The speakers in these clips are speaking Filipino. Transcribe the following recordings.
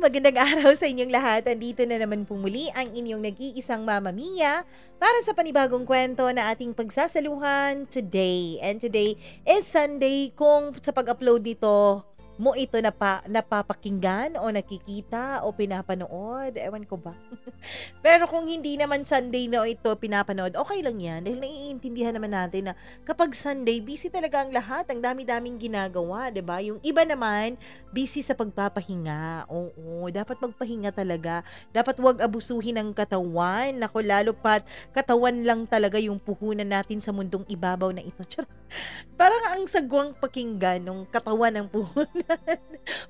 magandang araw sa inyong lahat. Andito na naman po muli ang inyong nag-iisang Mama Mia para sa panibagong kwento na ating pagsasaluhan today. And today is Sunday. Kung sa pag-upload dito mo ito napapakinggan o nakikita o pinapanood, ewan ko ba. Pero kung hindi naman Sunday na ito pinapanood, okay lang yan. Dahil naiintindihan naman natin na kapag Sunday, busy talaga ang lahat. Ang dami-daming ginagawa, 'di ba? Yung iba naman, busy sa pagpapahinga. Oo, dapat magpahinga talaga. Dapat wag abusuhin ang katawan. Naku, lalo pat katawan lang talaga yung puhunan natin sa mundong ibabaw na ito. Parang ang sagwang pakinggan nung katawan ng puhunan.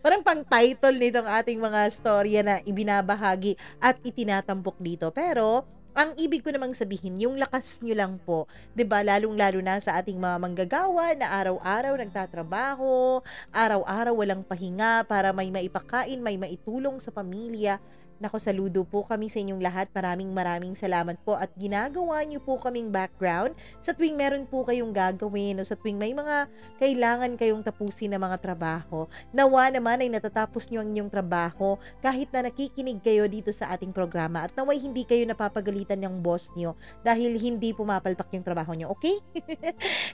Parang pang title nitong ating mga storya na ibinabahagi at itinatampok dito. Pero ang ibig ko namang sabihin, yung lakas nyo lang po, 'di ba? Lalong-lalo na sa ating mga manggagawa na araw-araw nagtatrabaho, araw-araw walang pahinga para may maipakain, may maitulong sa pamilya. Nako, saludo po kami sa inyong lahat. Maraming salamat po at ginagawa niyo po kaming background sa tuwing meron po kayong gagawin o sa tuwing may mga kailangan kayong tapusin na mga trabaho. Nawa naman ay natatapos niyo ang inyong trabaho kahit na nakikinig kayo dito sa ating programa at naway hindi kayo napapagalitan ng boss niyo dahil hindi pumapalpak yung trabaho niyo, okay?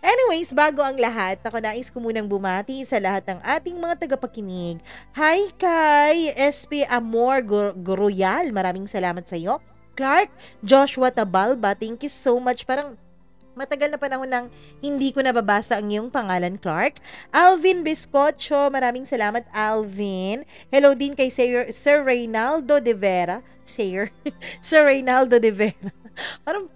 Anyways, bago ang lahat, ako nais ko munang bumati sa lahat ng ating mga tagapakinig. Hi kay SP Amor Royal, maraming salamat sa iyo. Clark Joshua Tabalba, thank you so much. Parang matagal na panahon nang hindi ko nababasa ang iyong pangalan, Clark. Alvin Biscocho, maraming salamat, Alvin. Hello din kay Sir Reynaldo de Vera. Sir Reynaldo de Vera. Parang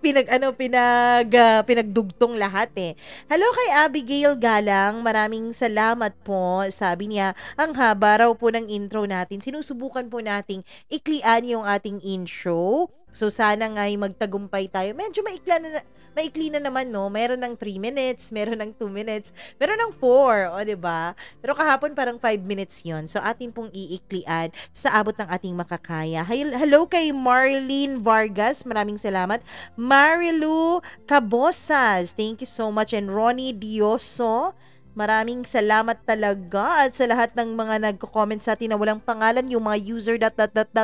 pinagdugtong lahat eh. Hello kay Abigail Galang, maraming salamat po. Sabi niya, ang haba raw po ng intro natin. Sinusubukan po nating iklian yung ating intro. So sana nga ay magtagumpay tayo. Medyo maikli na naman, no? Meron ng 3 minutes, meron ng 2 minutes, meron ng 4, o 'di ba? Pero kahapon parang 5 minutes 'yon. So atin pong iiklian sa abot ng ating makakaya. Hello kay Marlene Vargas, maraming salamat. Marilu Cabosas, thank you so much. And Ronnie Dioso, maraming salamat talaga. At sa lahat ng mga nagko-comment sa atin na walang pangalan, yung mga user dot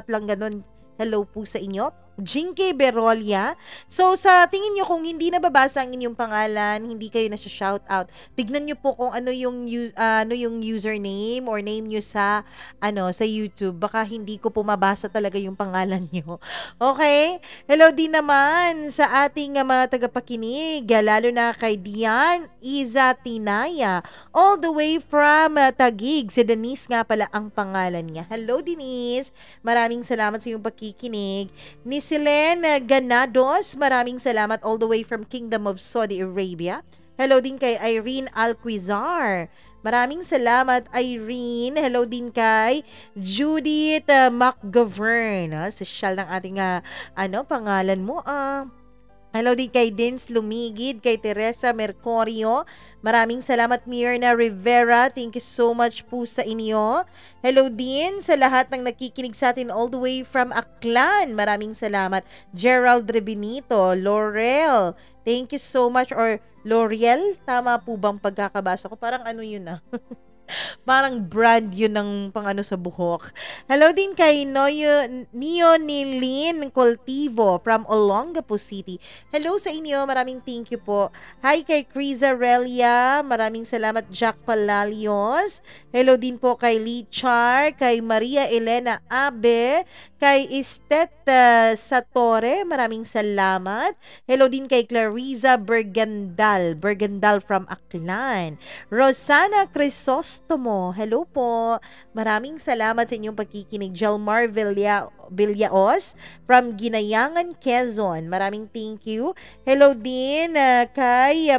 lang ganun, hello po sa inyo. Jinky Berolia. So sa tingin nyo, kung hindi nababasa ang inyong pangalan, hindi kayo na shout out, tignan nyo po kung ano yung username or name nyo sa YouTube. Baka hindi ko po mabasa talaga yung pangalan nyo. Okay? Hello din naman sa ating mga tagapakinig, lalo na kay Dian Iza Tinaya, all the way from Taguig. Si Denise nga pala ang pangalan niya. Hello Denise, maraming salamat sa iyong pakikinig. Ni Selene Ganados, maraming salamat all the way from Kingdom of Saudi Arabia. Hello din kay Irene Alquizar. Maraming salamat, Irene. Hello din kay Judith McGovern. Sosyal ng ating pangalan mo. Hello din kay Dins Lumigid, kay Teresa Mercorio. Maraming salamat, Mirna Rivera. Thank you so much po sa inyo. Hello din sa lahat ng nakikinig sa atin all the way from Aklan. Maraming salamat. Gerald Rebinito, Laurel. Thank you so much. Or L'Oreal, tama po bang pagkakabasa ko? Parang yun parang brand yun ng sa buhok. Hello din kay Neonilin Cultivo from Olongapo City. Hello sa inyo, maraming thank you po. Hi kay Criza Relia, maraming salamat. Jack Palalios. Hello din po kay Lee Char, kay Maria Elena Abe, kay Estet Satore, maraming salamat. Hello din kay Clariza Bergandal from Aklan. Rosana Crisostomo, hello po. Maraming salamat sa inyong pagkikinig. Jelmar Villaos from Ginayangan, Quezon. Maraming thank you. Hello din kay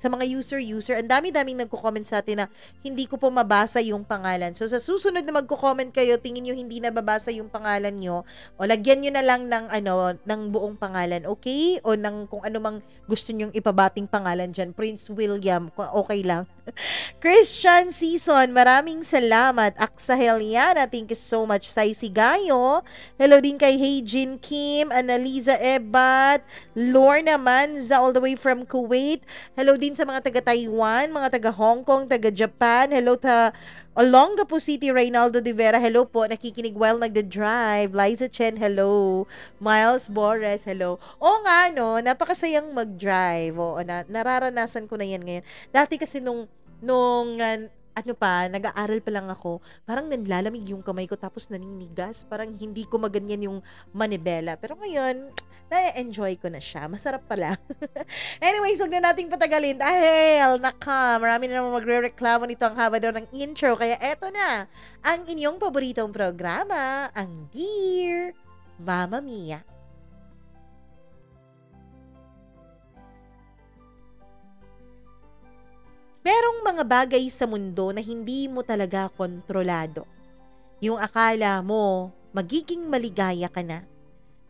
sa mga user, ang dami-daming nagko-comment sa atin na hindi ko po mabasa yung pangalan. So sa susunod na magko-comment kayo, tingin nyo hindi nababasa yung pangalan nyo, o lagyan nyo na lang ng buong pangalan, okay? O ng kung ano mang gusto nyong ipabating pangalan dyan. Prince William, okay lang. Christian Season, maraming salamat. Aksa Heliana, thank you so much. Sai Sigayo, hello din kay Heijin Kim, Annaliza Ebat, Lorna Manza all the way from Kuwait. Hello din sa mga taga-Taiwan, mga taga-Hong Kong, taga-Japan. Hello ta Olongapo City, Reynaldo de Vera, hello po. Nakikinig while nagda-drive. Liza Chen, hello. Miles Borres, hello. Oo nga, no, napakasayang mag-drive. Oo, nararanasan ko na yan ngayon. Dati kasi nag-aaral pa lang ako, parang nanlalamig yung kamay ko tapos naninigas. Parang hindi ko maganyan yung manibela. Pero ngayon, na-enjoy ko na siya. Masarap pala. Anyways, huwag na nating patagalin dahil marami na naman magre-reklamo nito ang haba daw ng intro. Kaya eto na, ang inyong paboritong programa, ang Dear Mama Mia. Merong mga bagay sa mundo na hindi mo talaga kontrolado. Yung akala mo, magiging maligaya ka na.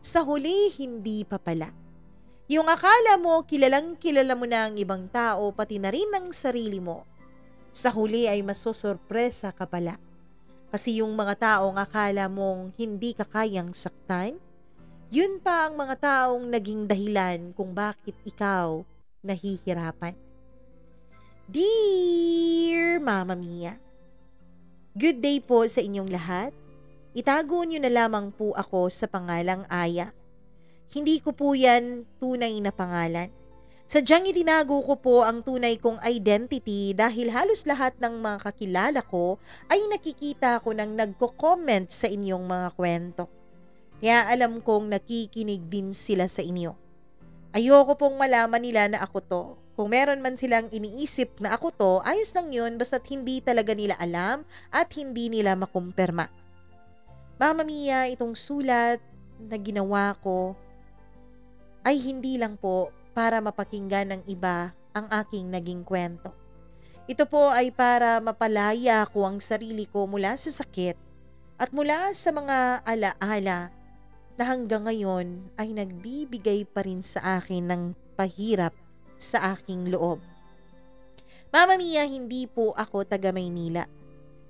Sa huli, hindi pa pala. Yung akala mo, kilalang kilala mo na ang ibang tao, pati na rin ang sarili mo. Sa huli ay masosorpresa ka pala. Kasi yung mga taong akala mong hindi ka kayang saktan, yun pa ang mga taong naging dahilan kung bakit ikaw nahihirapan. Dear Mama Mia, good day po sa inyong lahat. Itago niyo na lamang po ako sa pangalang Aya. Hindi ko po yan tunay na pangalan. Sadyang itinago ko po ang tunay kong identity dahil halos lahat ng mga kakilala ko ay nakikita ko nang nagko-comment sa inyong mga kwento. Kaya alam kong nakikinig din sila sa inyo. Ayoko pong malaman nila na ako to. Kung meron man silang iniisip na ako to, ayos lang yun basta't hindi talaga nila alam at hindi nila makumpirma. Mama Mia, itong sulat na ginawa ko ay hindi lang po para mapakinggan ng iba ang aking naging kwento. Ito po ay para mapalaya ko ang sarili ko mula sa sakit at mula sa mga alaala na hanggang ngayon ay nagbibigay pa rin sa akin ng pahirap sa aking loob. Mama Mia, hindi po ako taga Maynila.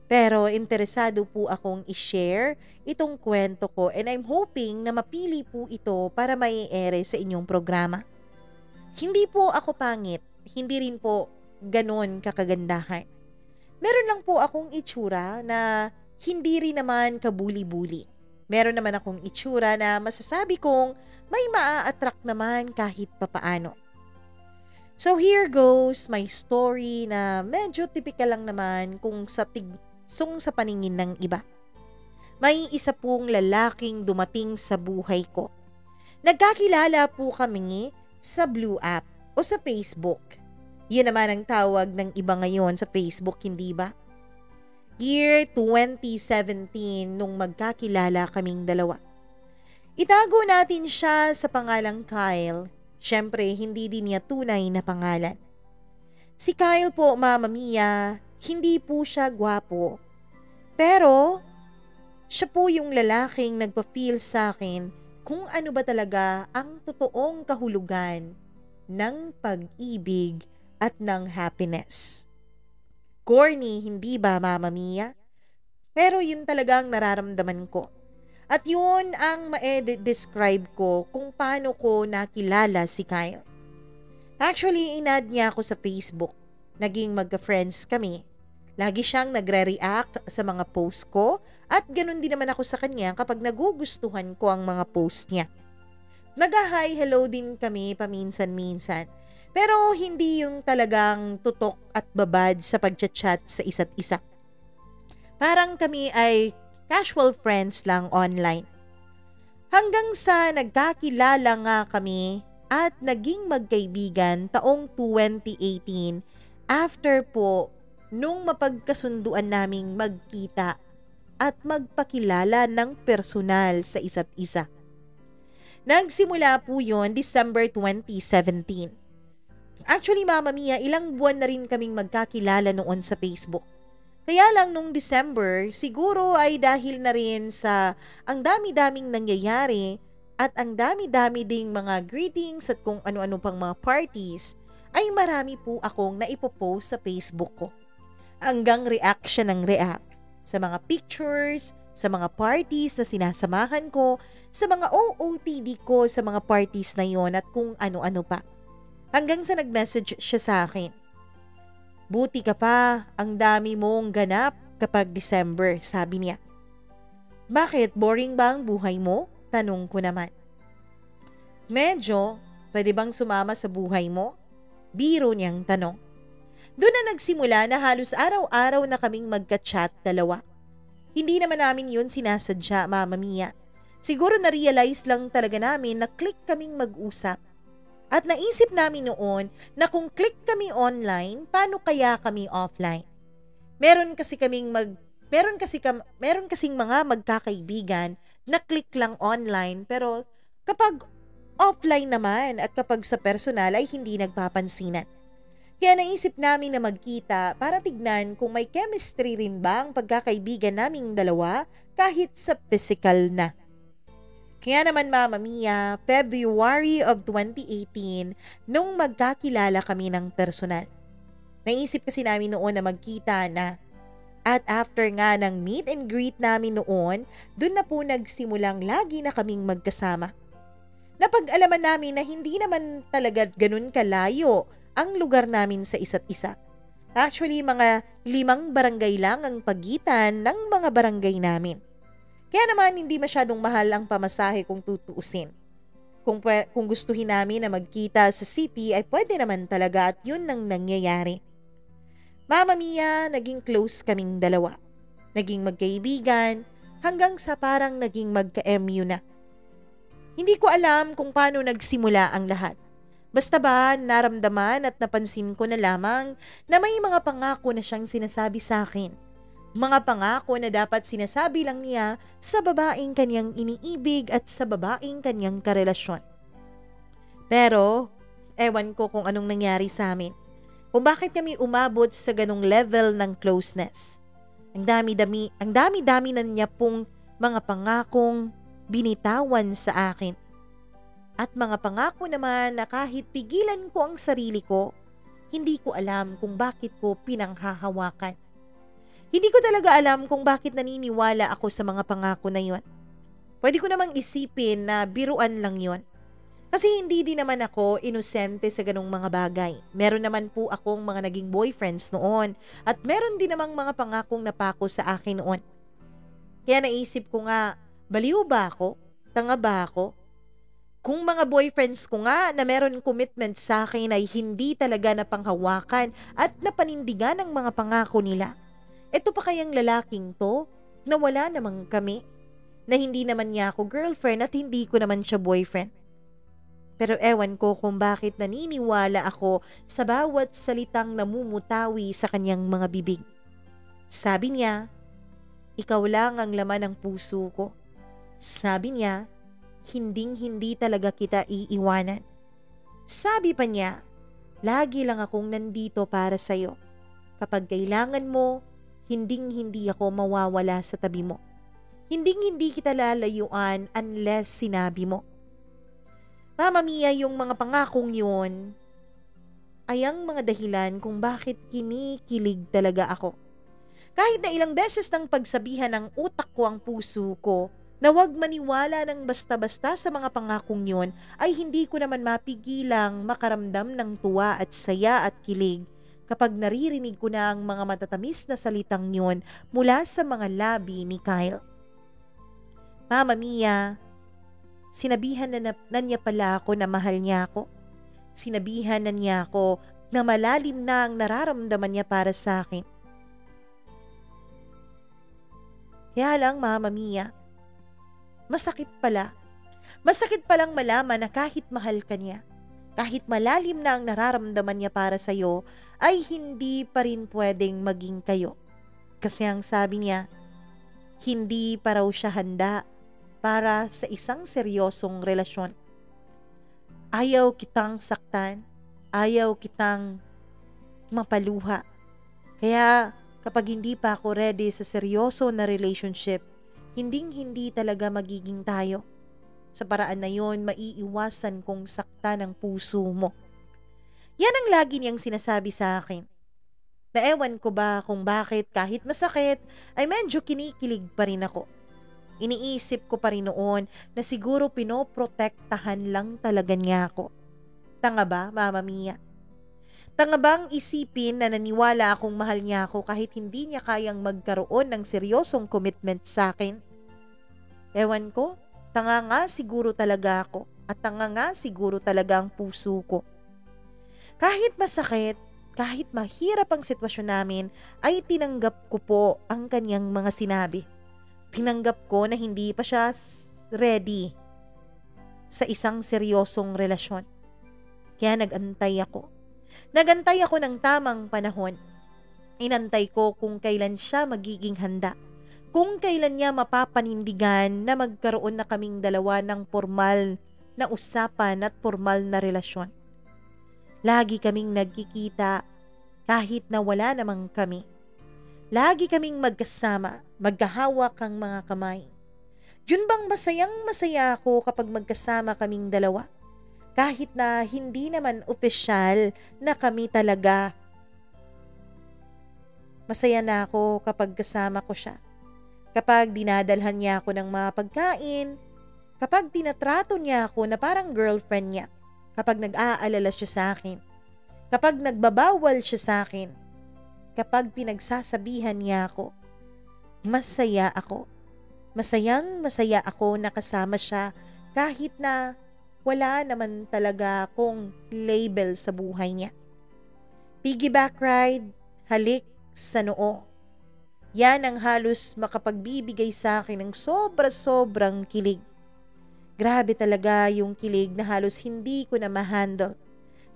Pero interesado po akong i-share itong kwento ko and I'm hoping na mapili po ito para mai-ere sa inyong programa. Hindi po ako pangit, hindi rin po ganon kakagandahan. Meron lang po akong itsura na hindi rin naman kabuli-buli. Meron naman akong itsura na masasabi kong may maa-attract naman kahit papaano. So here goes my story na medyo typical lang naman kung sa paningin ng iba. May isa pong lalaking dumating sa buhay ko. Nagkakilala po kami sa Blue App o sa Facebook. Yun naman ang tawag ng iba ngayon sa Facebook, hindi ba? Year 2017 nung magkakilala kaming dalawa. Itago natin siya sa pangalang Kyle. Siyempre, hindi din niya tunay na pangalan. Si Kyle po, Mama Mia, hindi po siya gwapo. Pero, siya po yung lalaking nagpa-feel sa akin kung ano ba talaga ang totoong kahulugan ng pag-ibig at ng happiness. Corny, hindi ba, Mama Mia? Pero yun talagang nararamdaman ko. At yun ang ma-describe ko kung paano ko nakilala si Kyle. Actually, inad niya ako sa Facebook. Naging magka-friends kami. Lagi siyang nagre-react sa mga post ko at ganun din naman ako sa kanya kapag nagugustuhan ko ang mga post niya. Nag-hi, hello din kami paminsan-minsan. Pero hindi yung talagang tutok at babad sa pag-chat sa isa't isa. Parang kami ay casual friends lang online. Hanggang sa nagkakilala nga kami at naging magkaibigan taong 2018 after po nung mapagkasunduan naming magkita at magpakilala ng personal sa isa't isa. Nagsimula po yun December 2017. Actually, Mama Mia, ilang buwan na rin kaming magkakilala noon sa Facebook. Kaya lang nung December, siguro ay dahil na rin sa ang dami-daming nangyayari at ang dami-dami ding mga greetings at kung ano-ano pang mga parties, ay marami po akong naipopost sa Facebook ko. Hanggang reaction ng react sa mga pictures, sa mga parties na sinasamahan ko, sa mga OOTD ko sa mga parties na yon at kung ano-ano pa. Hanggang sa nag-message siya sa akin. Buti ka pa, ang dami mong ganap kapag December, sabi niya. Bakit, boring ba ang buhay mo? Tanong ko naman. Medyo, pwede bang sumama sa buhay mo? Biro niyang tanong. Doon na nagsimula na halos araw-araw na kaming magka-chat dalawa. Hindi naman namin yun sinasadya, Mama Mia. Siguro na-realize lang talaga namin na click kaming mag-usap. At naisip namin noon na kung click kami online, paano kaya kami offline? Meron kasing mga magkakaibigan na click lang online pero kapag offline naman at kapag sa personal ay hindi nagpapansinan. Kaya naisip namin na magkita para tignan kung may chemistry rin ba ang pagkakaibigan naming dalawa kahit sa physical na. Kaya naman Mama Mia, February of 2018 nung magkakilala kami ng personal. Naisip kasi namin noon na magkita na. At after nga ng meet and greet namin noon, dun na po nagsimulang lagi na kaming magkasama. Napag-alaman namin na hindi naman talaga ganun kalayo ang lugar namin sa isa't isa. Actually, mga 5 barangay lang ang pagitan ng mga barangay namin. Kaya naman hindi masyadong mahal ang pamasahe kung tutuusin. Kung gustuhin namin na magkita sa city ay pwede naman talaga at yun ang nangyayari. Mama Mia, naging close kaming dalawa. Naging magkaibigan hanggang sa parang naging magka-MU na. Hindi ko alam kung paano nagsimula ang lahat. Basta ba naramdaman at napansin ko na lamang na may mga pangako na siyang sinasabi sa akin. Mga pangako na dapat sinasabi lang niya sa babaeng kanyang iniibig at sa babaeng kanyang karelasyon. Pero, ewan ko kung anong nangyari sa amin. Kung bakit kami umabot sa ganong level ng closeness. Ang dami-dami na niya pong mga pangakong binitawan sa akin. At mga pangako naman na kahit pigilan ko ang sarili ko, hindi ko alam kung bakit ko pinanghahawakan. Hindi ko talaga alam kung bakit naniniwala ako sa mga pangako na yon. Pwede ko namang isipin na biruan lang yon. Kasi hindi din naman ako inosente sa ganong mga bagay. Meron naman po akong mga naging boyfriends noon at meron din namang mga pangakong napako sa akin noon. Kaya naisip ko nga, baliw ba ako? Tanga ba ako? Kung mga boyfriends ko nga na meron commitment sa akin ay hindi talaga napanghawakan at napanindigan ng mga pangako nila. Ito pa kayang lalaking to na wala namang kami, na hindi naman niya ako girlfriend at hindi ko naman siya boyfriend. Pero ewan ko kung bakit naniniwala ako sa bawat salitang namumutawi sa kanyang mga bibig. Sabi niya, ikaw lang ang laman ng puso ko. Sabi niya, hinding-hindi talaga kita iiwanan. Sabi pa niya, lagi lang akong nandito para sa'yo. Kapag kailangan mo, hinding-hindi ako mawawala sa tabi mo. Hinding-hindi kita lalayuan unless sinabi mo. Mama Mia, yung mga pangakong yun ay ang mga dahilan kung bakit kinikilig talaga ako. Kahit na ilang beses nang pagsabihan ng utak ko ang puso ko na huwag maniwala ng basta-basta sa mga pangakong yun, ay hindi ko naman mapigilang makaramdam ng tuwa at saya at kilig kapag naririnig ko na ang mga matatamis na salitang yun mula sa mga labi ni Kyle. Mama Mia, sinabihan na niya pala ako na mahal niya ako. Sinabihan na niya ako na malalim na ang nararamdaman niya para sa akin. Kaya lang, Mama Mia, masakit pala. Masakit palang malaman na kahit mahal ka niya, kahit malalim na ang nararamdaman niya para sa'yo, ay hindi pa rin pwedeng maging kayo. Kasi ang sabi niya, hindi pa raw siya handa para sa isang seryosong relasyon. Ayaw kitang saktan, ayaw kitang mapaluha. Kaya kapag hindi pa ako ready sa seryoso na relationship, hinding-hindi talaga magiging tayo. Sa paraan na yon, maiiwasan kong saktan ang puso mo. Yan ang lagi niyang sinasabi sa akin. Na ewan ko ba kung bakit kahit masakit, ay medyo kinikilig pa rin ako. Iniisip ko pa rin noon na siguro pinoprotektahan lang talaga niya ako. Tanga ba, Mama Mia? Tanga bang isipin na naniwala akong mahal niya ako kahit hindi niya kayang magkaroon ng seryosong commitment sa akin? Ewan ko, tanga nga siguro talaga ako at tanga nga siguro talaga ang puso ko. Kahit masakit, kahit mahirap ang sitwasyon namin, ay tinanggap ko po ang kanyang mga sinabi. Tinanggap ko na hindi pa siya ready sa isang seryosong relasyon. Kaya nagantay ako. Nagantay ako ng tamang panahon. Inantay ko kung kailan siya magiging handa. Kung kailan niya mapapanindigan na magkaroon na kaming dalawa ng formal na usapan at formal na relasyon. Lagi kaming nagkikita kahit na wala namang kami. Lagi kaming magkasama, magkahawak ang mga kamay. Yun bang masayang masaya ako kapag magkasama kaming dalawa? Kahit na hindi naman opisyal na kami talaga. Masaya na ako kapag kasama ko siya. Kapag dinadalhan niya ako ng mga pagkain, kapag tinatrato niya ako na parang girlfriend niya, kapag nag-aalala siya sa akin, kapag nagbabawal siya sa akin, kapag pinagsasabihan niya ako, masaya ako. Masayang masaya ako na kasama siya kahit na wala naman talaga akong label sa buhay niya. Piggyback ride, halik sa noo. Yan ang halos makapagbibigay sa akin ng sobra-sobrang kilig. Grabe talaga yung kilig na halos hindi ko na ma-handle.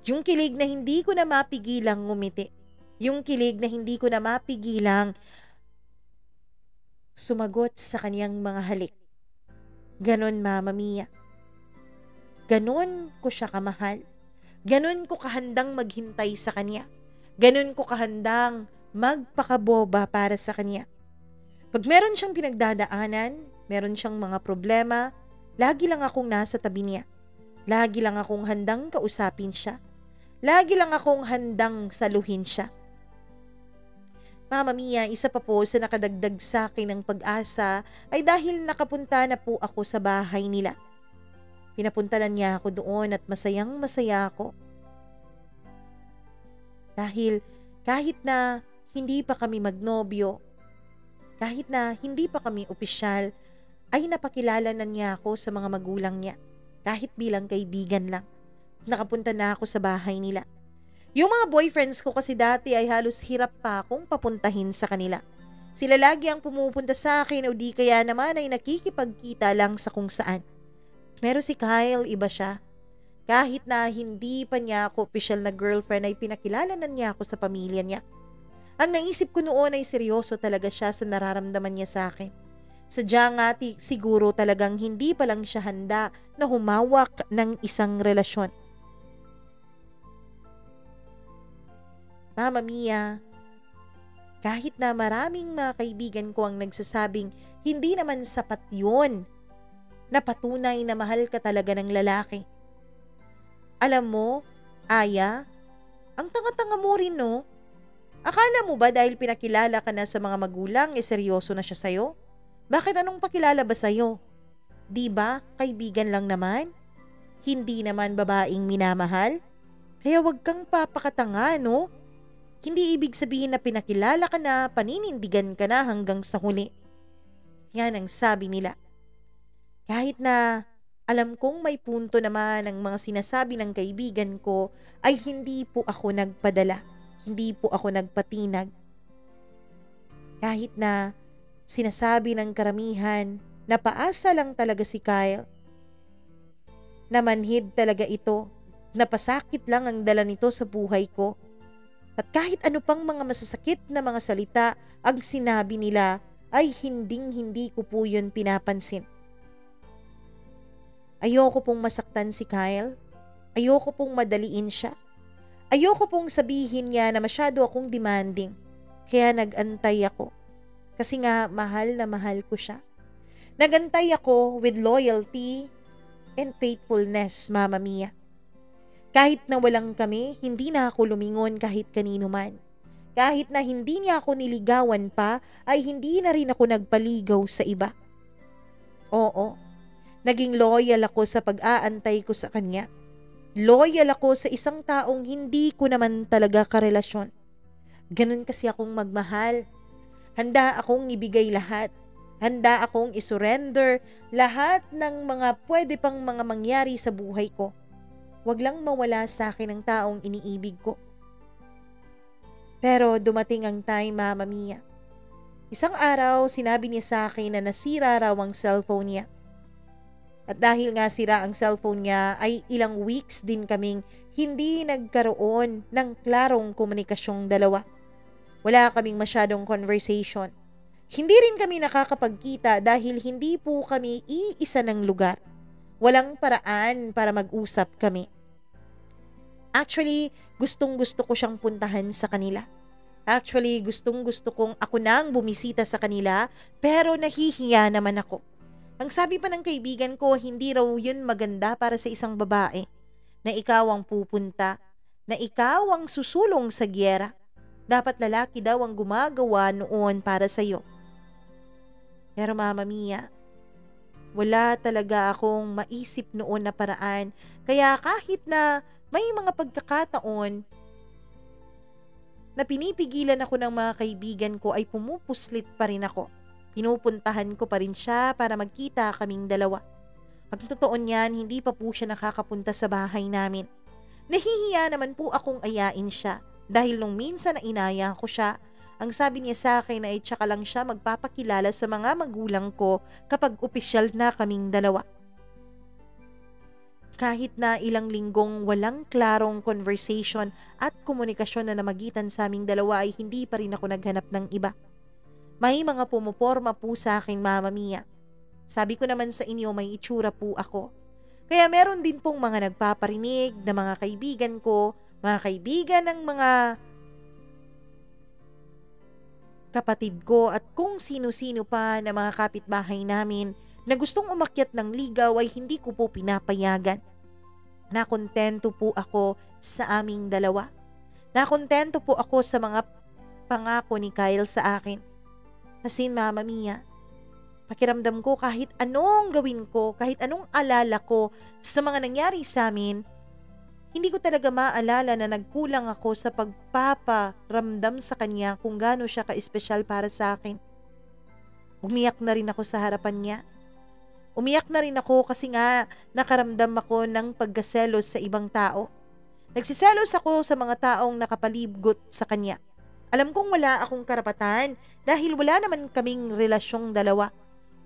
Yung kilig na hindi ko na mapigilang ngumiti. Yung kilig na hindi ko na mapigilang sumagot sa kaniyang mga halik. Ganon, Mama Mia. Ganon ko siya kamahal. Ganon ko kahandang maghintay sa kanya. Ganon ko kahandang magpakaboba para sa kanya. Pag meron siyang pinagdadaanan, meron siyang mga problema, lagi lang akong nasa tabi niya. Lagi lang akong handang kausapin siya. Lagi lang akong handang saluhin siya. Mama Mia, isa pa po sa nakadagdag sa akin ng pag-asa ay dahil nakapunta na po ako sa bahay nila. Pinapuntanan niya ako doon at masayang masaya ako. Dahil kahit na hindi pa kami magnobyo, kahit na hindi pa kami opisyal, ay napakilala na niya ako sa mga magulang niya. Kahit bilang kaibigan lang. Nakapunta na ako sa bahay nila. Yung mga boyfriends ko kasi dati ay halos hirap pa akong papuntahin sa kanila. Sila lagi ang pumupunta sa akin o di kaya naman ay nakikipagkita lang sa kung saan. Pero si Kyle, iba siya. Kahit na hindi pa niya ako opisyal na girlfriend ay pinakilala na niya ako sa pamilya niya. Ang naisip ko noon ay seryoso talaga siya sa nararamdaman niya sa akin. Sadya nga siguro talagang hindi pa lang siya handa na humawak ng isang relasyon. Mama Mia, kahit na maraming mga kaibigan ko ang nagsasabing hindi naman sapat yun na patunay na mahal ka talaga ng lalaki. Alam mo, Aya, ang tanga-tanga mo rin, no? Akala mo ba dahil pinakilala ka na sa mga magulang, seryoso na siya sa'yo? Bakit anong pakilala ba sa'yo? Di ba, kaibigan lang naman? Hindi naman babaeng minamahal? Kaya wag kang papakatanga, no? Hindi ibig sabihin na pinakilala ka na, paninindigan ka na hanggang sa huli. Yan ang sabi nila. Kahit na alam kong may punto naman ang mga sinasabi ng kaibigan ko, ay hindi po ako nagpadala. Hindi po ako nagpatinag. Kahit na sinasabi ng karamihan na paasa lang talaga si Kyle. Namanhid talaga ito. Napasakit lang ang dala nito sa buhay ko. At kahit ano pang mga masasakit na mga salita ang sinabi nila ay hinding-hindi ko po yun pinapansin. Ayoko pong masaktan si Kyle. Ayoko pong madaliin siya. Ayoko pong sabihin niya na masyado akong demanding. Kaya nag-antay ako. Kasi nga mahal na mahal ko siya. Nag-antay ako with loyalty and faithfulness, Mama Mia. Kahit na walang kami, hindi na ako lumingon kahit kanino man. Kahit na hindi niya ako niligawan pa, ay hindi na rin ako nagpaligaw sa iba. Oo, naging loyal ako sa pag-aantay ko sa kanya. Loyal ako sa isang taong hindi ko naman talaga karelasyon. Ganun kasi akong magmahal. Handa akong ibigay lahat. Handa akong isurrender lahat ng mga pwede pang mga mangyari sa buhay ko. Wag lang mawala sa akin ang taong iniibig ko. Pero dumating ang time, Mama Mia. Isang araw, sinabi niya sa akin na nasira raw ang cellphone niya. At dahil nga sira ang cellphone niya, ay ilang weeks din kaming hindi nagkaroon ng klarong komunikasyong dalawa. Wala kaming masyadong conversation. Hindi rin kami nakakapagkita dahil hindi po kami iisa ng lugar. Walang paraan para mag-usap kami. Actually, gustong-gusto ko siyang puntahan sa kanila. Actually, gustong-gusto kong ako na ang bumisita sa kanila, pero nahihiya naman ako. Ang sabi pa ng kaibigan ko, hindi raw yun maganda para sa isang babae. Na ikaw ang pupunta, na ikaw ang susulong sa giyera. Dapat lalaki daw ang gumagawa noon para sa'yo. Pero Mama Mia, wala talaga akong maisip noon na paraan. Kaya kahit na may mga pagkakataon na pinipigilan ako ng mga kaibigan ko ay pumupuslit pa rin ako. Pinupuntahan ko pa rin siya para magkita kaming dalawa. Ang totoo niyan, hindi pa po siya nakakapunta sa bahay namin. Nahihiya naman po akong ayain siya dahil nung minsan na inaya ko siya, ang sabi niya sa akin ay tsaka lang siya magpapakilala sa mga magulang ko kapag opisyal na kaming dalawa. Kahit na ilang linggong walang klarong conversation at komunikasyon na namagitan sa aming dalawa ay hindi pa rin ako naghanap ng iba. May mga pumuporma po sa akin, Mama Mia. Sabi ko naman sa inyo, may itsura po ako. Kaya meron din pong mga nagpaparinig na mga kaibigan ko, mga kaibigan ng mga kapatid ko at kung sino-sino pa na mga kapitbahay namin na gustong umakyat ng ligaw ay hindi ko po pinapayagan. Nakontento po ako sa aming dalawa. Nakontento po ako sa mga pangako ni Kyle sa akin. Kasi Mama Mia, pakiramdam ko kahit anong gawin ko, kahit anong alala ko sa mga nangyari sa amin, hindi ko talaga maalala na nagkulang ako sa pagpaparamdam sa kanya kung gaano siya ka-espesyal para sa akin. Umiyak na rin ako sa harapan niya. Umiyak na rin ako kasi nga nakaramdam ako ng pagkaselos sa ibang tao. Nagsiselos ako sa mga taong nakapalibgot sa kanya. Alam kong wala akong karapatan dahil wala naman kaming relasyong dalawa.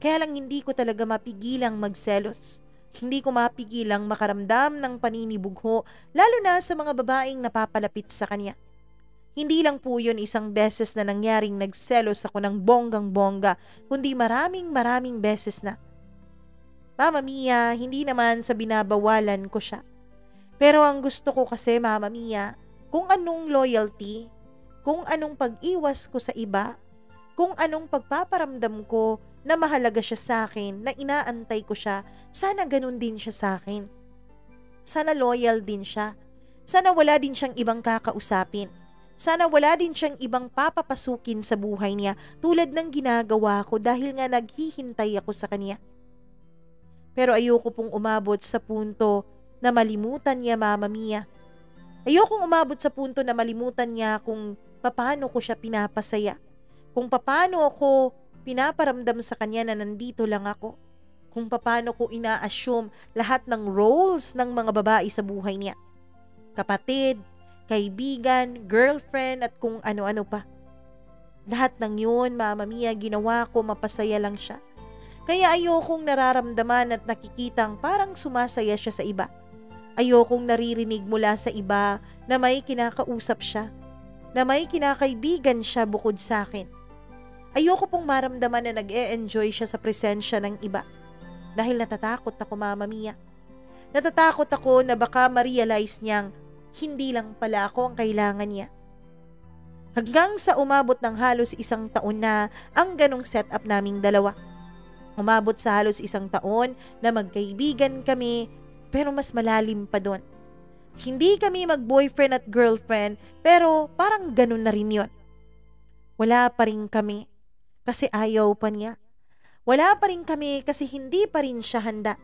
Kaya lang hindi ko talaga mapigilang magselos. Hindi ko mapigilang makaramdam ng paninibugho lalo na sa mga babaeng napapalapit sa kanya. Hindi lang po yun isang beses na nangyaring nagselos ako ng bonggang-bongga, kundi maraming beses na. Mama Mia, hindi naman sa binabawalan ko siya. Pero ang gusto ko kasi, Mama Mia, kung anong loyalty, kung anong pag-iwas ko sa iba, kung anong pagpaparamdam ko na mahalaga siya sa akin, na inaantay ko siya, sana ganun din siya sa akin. Sana loyal din siya. Sana wala din siyang ibang kakausapin. Sana wala din siyang ibang papapasukin sa buhay niya tulad ng ginagawa ko dahil nga naghihintay ako sa kanya. Pero ayoko pong umabot sa punto na malimutan niya, Mama Mia. Ayokong umabot sa punto na malimutan niya kung paano ko siya pinapasaya. Kung paano ako pinaparamdam sa kanya na nandito lang ako. Kung paano ko ina-assume lahat ng roles ng mga babae sa buhay niya. Kapatid, kaibigan, girlfriend at kung ano-ano pa. Lahat ng yun, Mama Mia, ginawa ko mapasaya lang siya. Kaya ayokong nararamdaman at nakikitang parang sumasaya siya sa iba. Ayokong naririnig mula sa iba na may kinakausap siya, na may kinakaibigan siya bukod sa akin. Ayoko pong maramdaman na nag-e-enjoy siya sa presensya ng iba. Dahil natatakot ako, Mama Mia. Natatakot ako na baka ma-realize niyang hindi lang pala ako ang kailangan niya. Hanggang sa umabot ng halos 1 taon na ang ganong setup naming dalawa. Umabot sa halos 1 taon na magkaibigan kami, pero mas malalim pa doon. Hindi kami mag-boyfriend at girlfriend, pero parang ganun na rin yun. Wala pa rin kami kasi ayaw pa niya. Wala pa rin kami kasi hindi pa rin siya handa.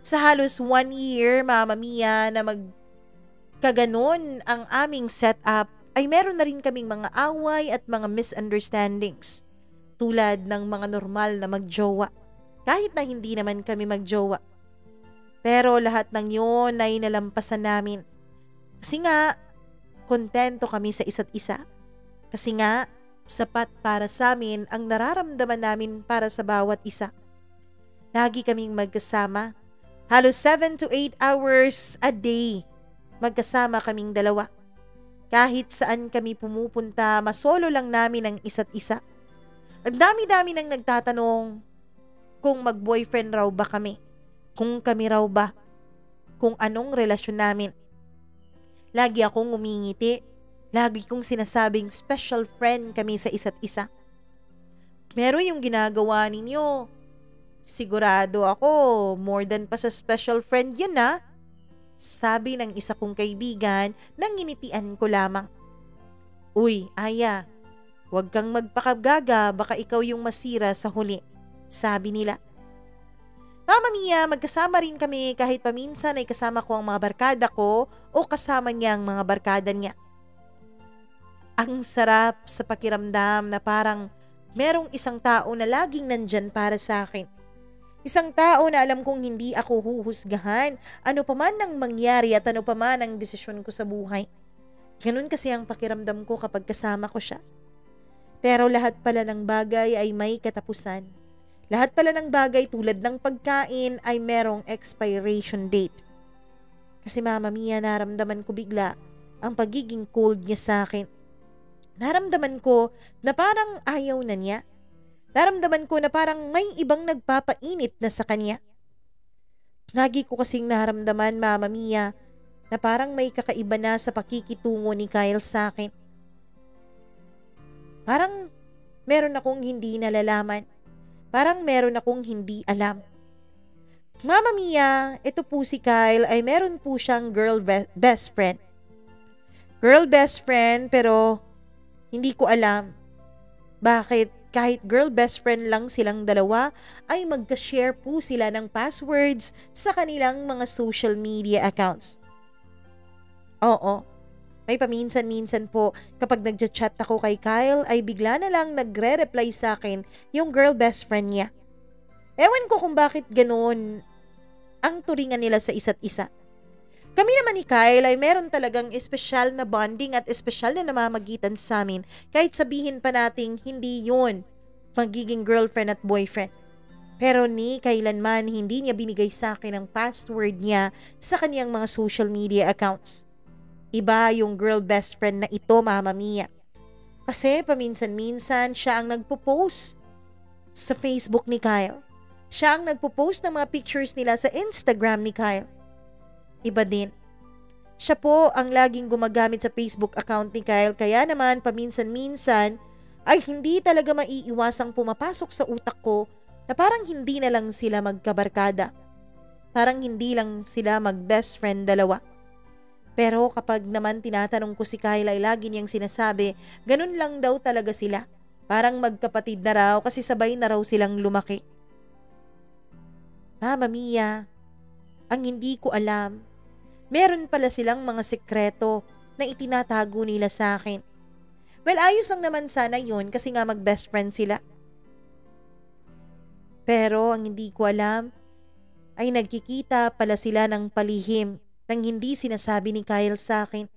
Sa halos 1 year, Mama Mia, na magkaganon ang aming setup, ay meron na rin kaming mga away at mga misunderstandings. Tulad ng mga normal na magjowa. Kahit na hindi naman kami magjowa. Pero lahat ng yun ay nalampasan namin. Kasi nga, kontento kami sa isa't isa. Kasi nga, sapat para sa amin ang nararamdaman namin para sa bawat isa. Lagi kaming magkasama. Halos 7 to 8 hours a day. Magkasama kaming dalawa. Kahit saan kami pumupunta, masolo lang namin ang isa't isa. Ang dami-dami nang nagtatanong kung mag-boyfriend raw ba kami. Kung kami raw ba. Kung anong relasyon namin. Lagi akong umingiti. Lagi kong sinasabing special friend kami sa isa't isa. Pero yung ginagawa ninyo, sigurado ako, more than pa sa special friend yan na. Sabi ng isa kong kaibigan nang nginitian ko lamang. Uy, Aya, huwag kang magpakagaga, baka ikaw yung masira sa huli. Sabi nila. Mama Mia, magkasama rin kami kahit paminsan ay kasama ko ang mga barkada ko o kasama niya ang mga barkada niya. Ang sarap sa pakiramdam na parang merong isang tao na laging nandyan para sa akin. Isang tao na alam kong hindi ako huhusgahan, ano pa man ang mangyari at ano pa man ang desisyon ko sa buhay. Ganun kasi ang pakiramdam ko kapag kasama ko siya. Pero lahat pala ng bagay ay may katapusan. Lahat pala ng bagay tulad ng pagkain ay merong expiration date. Kasi Mama Mia, naramdaman ko bigla ang pagiging cold niya sa akin. Naramdaman ko na parang ayaw na niya. Naramdaman ko na parang may ibang nagpapainit na sa kanya. Lagi ko kasing naramdaman, Mama Mia, na parang may kakaiba na sa pakikitungo ni Kyle sa akin. Parang meron akong hindi nalalaman. Parang meron akong hindi alam. Mama Mia, ito po si Kyle ay meron po siyang girl best friend. Girl best friend pero hindi ko alam bakit kahit girl best friend lang silang dalawa ay magka-share po sila ng passwords sa kanilang mga social media accounts. Oo, may paminsan-minsan po kapag nagja-chat ako kay Kyle ay bigla na lang nagre-reply sa akin yung girl best friend niya. Ewan ko kung bakit ganoon ang turingan nila sa isa't isa. Kami naman ni Kyle ay meron talagang espesyal na bonding at espesyal na namamagitan sa amin kahit sabihin pa nating hindi yun magiging girlfriend at boyfriend. Pero ni kailanman hindi niya binigay sa akin ang password niya sa kaniyang mga social media accounts. Iba yung girl best friend na ito, Mama Mia. Kasi paminsan-minsan siya ang nagpo-post sa Facebook ni Kyle. Siya ang nagpo-post ng mga pictures nila sa Instagram ni Kyle. Iba din. Siya po ang laging gumagamit sa Facebook account ni Kyle kaya naman paminsan-minsan ay hindi talaga maiiwasang pumapasok sa utak ko na parang hindi na lang sila magkabarkada. Parang hindi lang sila mag-best friend dalawa. Pero kapag naman tinatanong ko si Kyle ay lagi niyang sinasabi, ganun lang daw talaga sila. Parang magkapatid na raw kasi sabay na raw silang lumaki. Mama Mia, ang hindi ko alam, meron pala silang mga sekreto na itinatago nila sa akin. Well, ayos lang naman sana yun kasi nga mag-best friend sila. Pero ang hindi ko alam ay nagkikita pala sila ng palihim nang hindi sinasabi ni Kyle sa akin.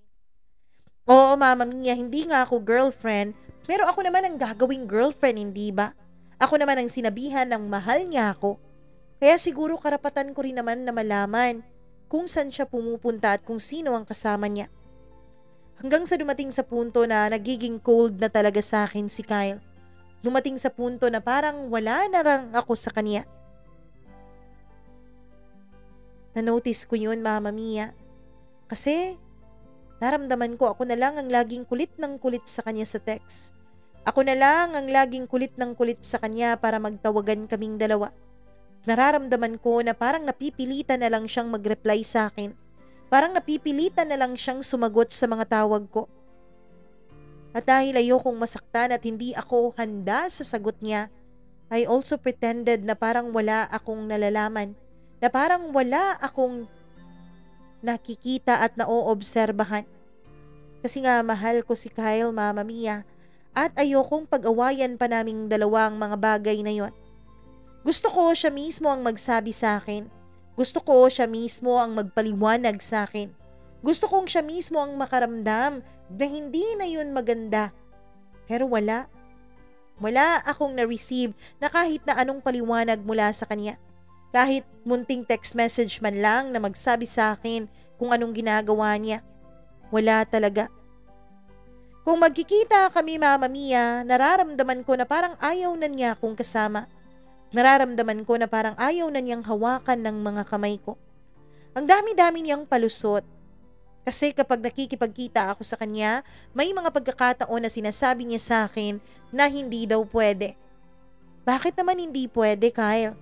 Oo, Mama Mia, hindi nga ako girlfriend, pero ako naman ang gagawing girlfriend, hindi ba? Ako naman ang sinabihan ng mahal niya ako. Kaya siguro karapatan ko rin naman na malaman kung saan siya pumupunta at kung sino ang kasama niya. Hanggang sa dumating sa punto na nagiging cold na talaga sa akin si Kyle. Dumating sa punto na parang wala na lang ako sa kanya. Na-notice ko yun, Mama Mia. Kasi naramdaman ko ako na lang ang laging kulit ng kulit sa kanya sa text. Ako na lang ang laging kulit ng kulit sa kanya para magtawagan kaming dalawa. Nararamdaman ko na parang napipilitan na lang siyang mag-reply sa akin. Parang napipilitan na lang siyang sumagot sa mga tawag ko. At dahil ayokong masaktan at hindi ako handa sa sagot niya, I also pretended na parang wala akong nalalaman na parang wala akong nakikita at naoobserbahan. Kasi nga mahal ko si Kyle, Mama Mia, at ayokong pag-awayan pa naming dalawang mga bagay na yon. Gusto ko siya mismo ang magsabi sa akin. Gusto ko siya mismo ang magpaliwanag sa akin. Gusto kong siya mismo ang makaramdam na hindi na yun maganda. Pero wala. Wala akong na-receive na kahit na anong paliwanag mula sa kanya. Kahit munting text message man lang na magsabi sa akin kung anong ginagawa niya. Wala talaga. Kung magkikita kami, Mama Mia, nararamdaman ko na parang ayaw na niya akong kasama. Nararamdaman ko na parang ayaw na niyang hawakan ng mga kamay ko. Ang dami-dami niyang palusot. Kasi kapag nakikipagkita ako sa kanya, may mga pagkakataon na sinasabi niya sa akin na hindi daw pwede. Bakit naman hindi pwede, Kyle?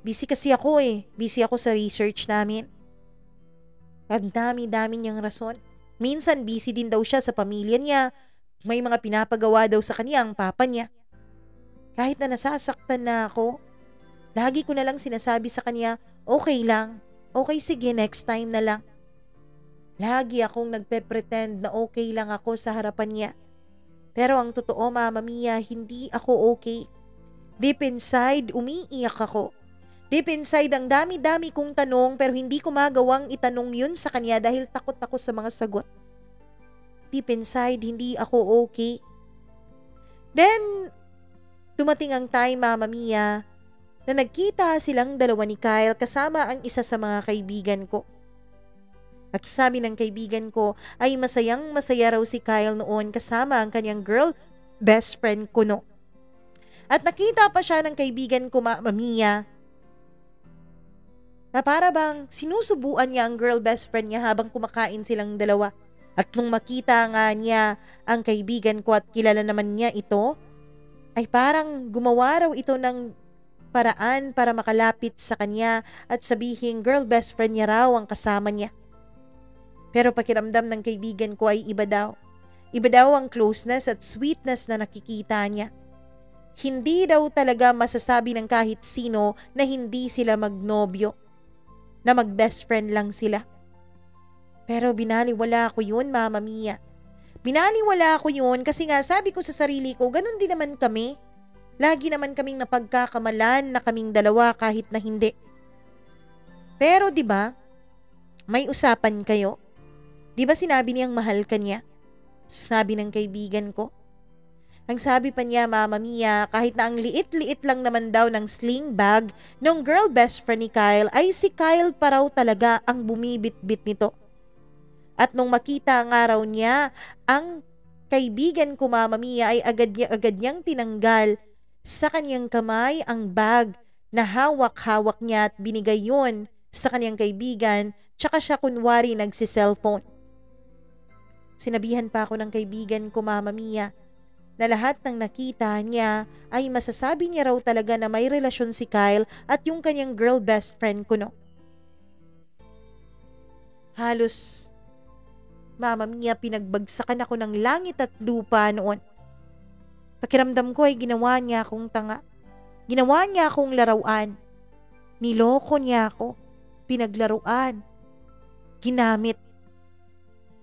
Busy kasi ako eh. Busy ako sa research namin. Ang dami-dami niyang rason. Minsan busy din daw siya sa pamilya niya. May mga pinapagawa daw sa kanya ang papa niya. Kahit na nasasaktan na ako, lagi ko na lang sinasabi sa kanya, okay lang. Okay, sige, next time na lang. Lagi akong nagpe-pretend na okay lang ako sa harapan niya. Pero ang totoo, Mama Mia, hindi ako okay. Deep inside, umiiyak ako. Deep inside, ang dami-dami kong tanong pero hindi ko magawang itanong yun sa kanya dahil takot ako sa mga sagot. Deep inside, hindi ako okay. Then, dumating ang time, Mama Mia, na nagkita silang dalawa ni Kyle kasama ang isa sa mga kaibigan ko. At sabi ng kaibigan ko ay masayang masaya raw si Kyle noon kasama ang kanyang girl best friend Kuno. At nakita pa siya ng kaibigan ko, Mama Mia, na para bang sinusubuan niya ang girl best friend niya habang kumakain silang dalawa. At nung makita nga niya ang kaibigan ko at kilala naman niya ito, ay parang gumawa raw ito ng paraan para makalapit sa kanya at sabihin girl best friend niya raw ang kasama niya. Pero pakiramdam ng kaibigan ko ay iba daw. Iba daw ang closeness at sweetness na nakikita niya. Hindi daw talaga masasabi ng kahit sino na hindi sila magnobyo, na mag-best friend lang sila. Pero binaliwala ko yun, Mama Mia. Binaliwala ko yun kasi nga sabi ko sa sarili ko, ganun din naman kami. Lagi naman kaming napagkakamalan na kaming dalawa kahit na hindi. Pero 'di ba, may usapan kayo. 'Di ba sinabi niyang mahal ka niya? Sabi ng kaibigan ko. Ang sabi pa niya, Mama Mia, kahit na ang liit-liit lang naman daw ng sling bag ng girl best friend ni Kyle, ay si Kyle pa raw talaga ang bumibit-bit nito. At nung makita nga raw niya, ang kaibigan ko, Mama Mia, ay agad niyang tinanggal sa kanyang kamay ang bag na hawak-hawak niya at binigay yun sa kanyang kaibigan, tsaka siya kunwari nagsi-cellphone. Sinabihan pa ako ng kaibigan ko, Mama Mia, na lahat ng nakita niya ay masasabi niya raw talaga na may relasyon si Kyle at yung kanyang girl best friend ko, no. Halos, Mama Mia, pinagbagsakan ako ng langit at lupa noon. Pakiramdam ko ay ginawa niya akong tanga. Ginawa niya akong laruan. Niloko niya ako. Pinaglaruan. Ginamit.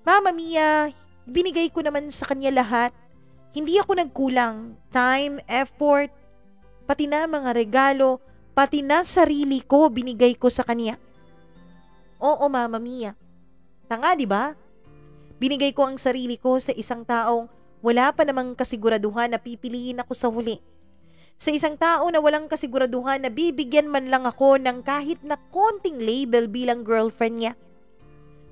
Mama Mia, binigay ko naman sa kanya lahat. Hindi ako nagkulang. Time, effort, pati na mga regalo, pati na sarili ko binigay ko sa kanya. Oo, Mama Mia. Tanga, di ba? Binigay ko ang sarili ko sa isang taong wala pa namang kasiguraduhan na pipiliin ako sa huli. Sa isang tao na walang kasiguraduhan na bibigyan man lang ako ng kahit na konting label bilang girlfriend niya.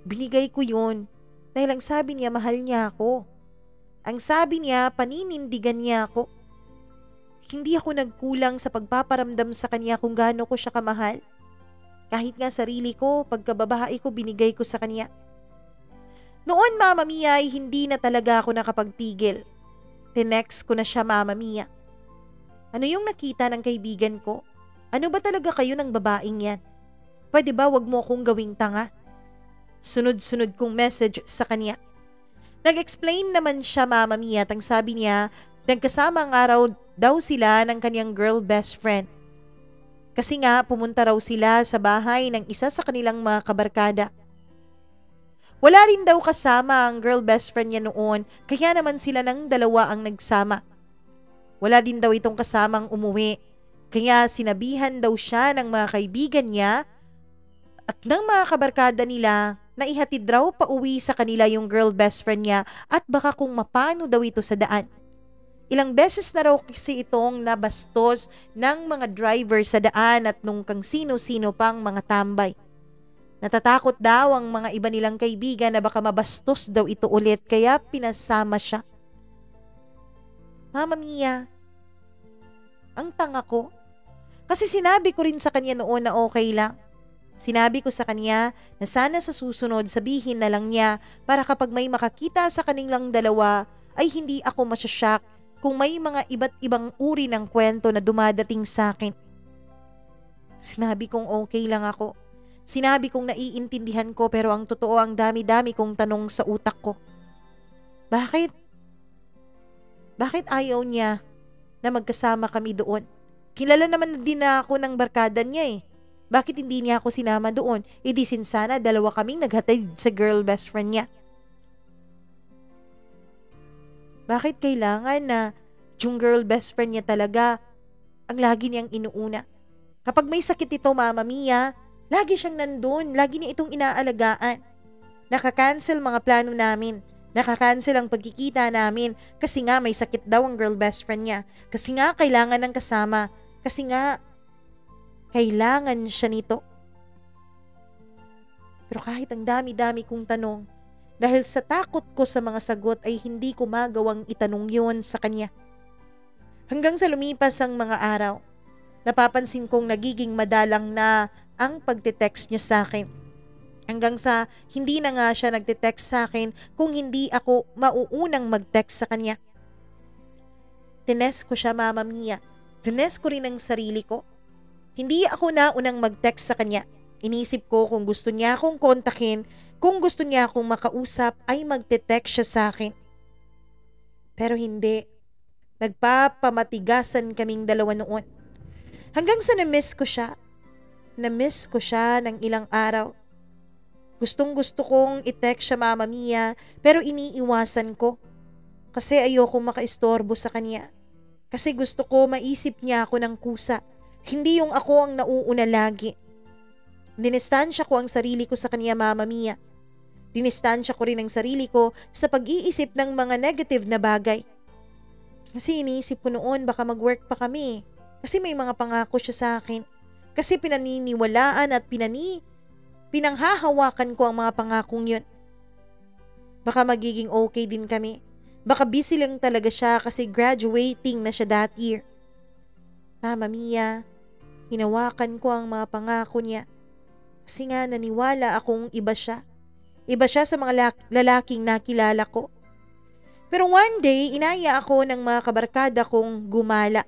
Binigay ko yun dahil ang sabi niya mahal niya ako. Ang sabi niya paninindigan niya ako. Hindi ako nagkulang sa pagpaparamdam sa kanya kung gaano ko siya kamahal. Kahit nga sarili ko, pagkababae ko binigay ko sa kanya. Noon, Mama Mia, ay hindi na talaga ako nakapagpigil. Tinext ko na siya, Mama Mia. Ano yung nakita ng kaibigan ko? Ano ba talaga kayo ng babaeng yan? Pwede ba wag mo akong gawing tanga? Sunod-sunod kong message sa kanya. Nag-explain naman siya, Mama Mia, at ang sabi niya, nagkasama ang araw daw sila ng kanyang girl best friend. Kasi nga pumunta raw sila sa bahay ng isa sa kanilang mga kabarkada. Wala rin daw kasama ang girl best friend niya noon, kaya naman sila ng dalawa ang nagsama. Wala din daw itong kasamang umuwi, kaya sinabihan daw siya ng mga kaibigan niya at ng mga kabarkada nila na ihatid raw pauwi sa kanila yung girl best friend niya at baka kung mapano daw ito sa daan. Ilang beses na raw kasi itong nabastos ng mga driver sa daan at nung kang sino-sino pang mga tambay. Natatakot daw ang mga iba nilang kaibigan na baka mabastos daw ito ulit kaya pinasama siya. Mama Mia, ang tanga ko. Kasi sinabi ko rin sa kanya noon na okay lang. Sinabi ko sa kanya na sana sa susunod sabihin na lang niya para kapag may makakita sa kanilang dalawa ay hindi ako masyasyak kung may mga iba't ibang uri ng kwento na dumadating sa akin. Sinabi kong okay lang ako. Sinabi kong naiintindihan ko pero ang totoo ang dami-dami kong tanong sa utak ko. Bakit? Bakit ayaw niya na magkasama kami doon? Kilala naman din na ako ng barkada niya eh. Bakit hindi niya ako sinama doon? Di sana dalawa kaming naghatid sa girl best friend niya. Bakit kailangan na yung girl best friend niya talaga ang lagi niyang inuuna? Kapag may sakit ito, Mama Mia, lagi siyang nandun. Lagi niya itong inaalagaan. Nakakancel mga plano namin. Nakakancel ang pagkikita namin kasi nga may sakit daw ang girl best friend niya. Kasi nga kailangan ng kasama. Kasi nga kailangan siya nito. Pero kahit ang dami-dami kong tanong, dahil sa takot ko sa mga sagot ay hindi ko magawang itanong yun sa kanya. Hanggang sa lumipas ang mga araw, napapansin kong nagiging madalang na ang pagte-text niya sa akin. Hanggang sa hindi na nga siya nagte-text sa akin kung hindi ako mauunang mag-text sa kanya. Tines ko siya, Mama Mia. Tines ko rin ang sarili ko. Hindi ako na unang mag-text sa kanya. Inisip ko kung gusto niya akong kontakin, kung gusto niya akong makausap ay magte-text siya sa akin. Pero hindi. Nagpapamatigasan kaming dalawa noon. Hanggang sa na-miss ko siya. Na-miss ko siya ng ilang araw. Gustong gusto kong i-text siya, Mama Mia, pero iniiwasan ko. Kasi ayoko makaistorbo sa kanya. Kasi gusto ko maisip niya ako ng kusa. Hindi yung ako ang nauuna lagi. Dinistansya ko ang sarili ko sa kanya, Mama Mia. Dinistansya ko rin ang sarili ko sa pag-iisip ng mga negative na bagay. Kasi iniisip ko noon baka mag-work pa kami. Kasi may mga pangako siya sa akin. Kasi pinaniniwalaan at pinanghahawakan ko ang mga pangakong yun. Baka magiging okay din kami. Baka busy lang talaga siya kasi graduating na siya that year. Mama Mia, hinawakan ko ang mga pangako niya. Kasi nga naniwala akong iba siya. Iba siya sa mga lalaking nakilala ko. Pero one day, inaya ako ng mga kabarkada kong gumala.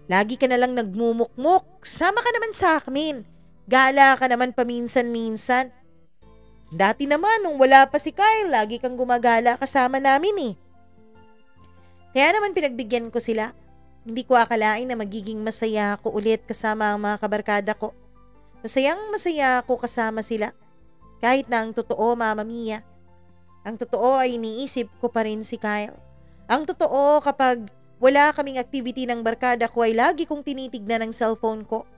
Lagi ka na lang nagmumukmuk. Sama ka naman sa amin. Gala ka naman paminsan-minsan. Dati naman, nung wala pa si Kyle, lagi kang gumagala kasama namin eh. Kaya naman pinagbigyan ko sila. Hindi ko akalain na magiging masaya ako ulit kasama ang mga kabarkada ko. Masayang masaya ako kasama sila. Kahit na ang totoo, Mama Mia. Ang totoo ay iniisip ko pa rin si Kyle. Ang totoo kapag wala kaming activity ng barkada ko ay lagi kong tinitignan ang cellphone ko.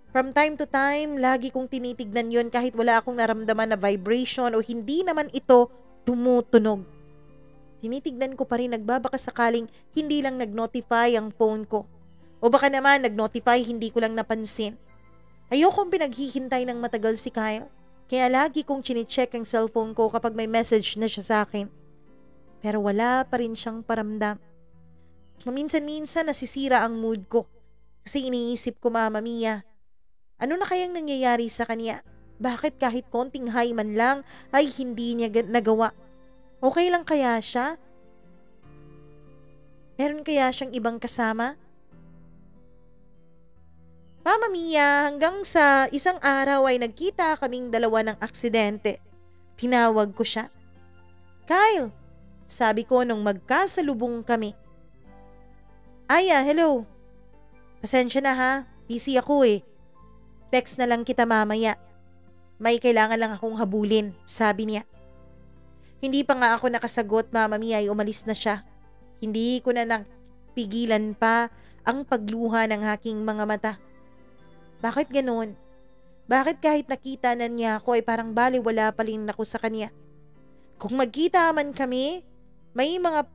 From time to time, lagi kong tinitignan yon kahit wala akong naramdaman na vibration o hindi naman ito tumutunog. Tinitignan ko pa rin nagbabaka sakaling hindi lang nag-notify ang phone ko. O baka naman nag-notify hindi ko lang napansin. Ayokong pinaghihintay ng matagal si Kyle. Kaya lagi kong chine-check ang cellphone ko kapag may message na siya sa akin. Pero wala pa rin siyang paramdam. Maminsan-minsan nasisira ang mood ko. Kasi iniisip ko, Mama Mia, ano na kayang nangyayari sa kanya? Bakit kahit konting high man lang ay hindi niya nagawa? Okay lang kaya siya? Meron kaya siyang ibang kasama? Mama Mia, hanggang sa isang araw ay nagkita kaming dalawa ng aksidente. Tinawag ko siya. Kyle, sabi ko nung magkasalubong kami. Aya, hello. Pasensya na ha, busy ako eh. Text na lang kita mamaya. May kailangan lang akong habulin, sabi niya. Hindi pa nga ako nakasagot, Mama Mia, ay umalis na siya. Hindi ko na napigilan pa ang pagluha ng aking mga mata. Bakit ganoon? Bakit kahit nakita na niya ako ay parang baliwala pa rin ako sa kanya? Kung magkita man kami, may mga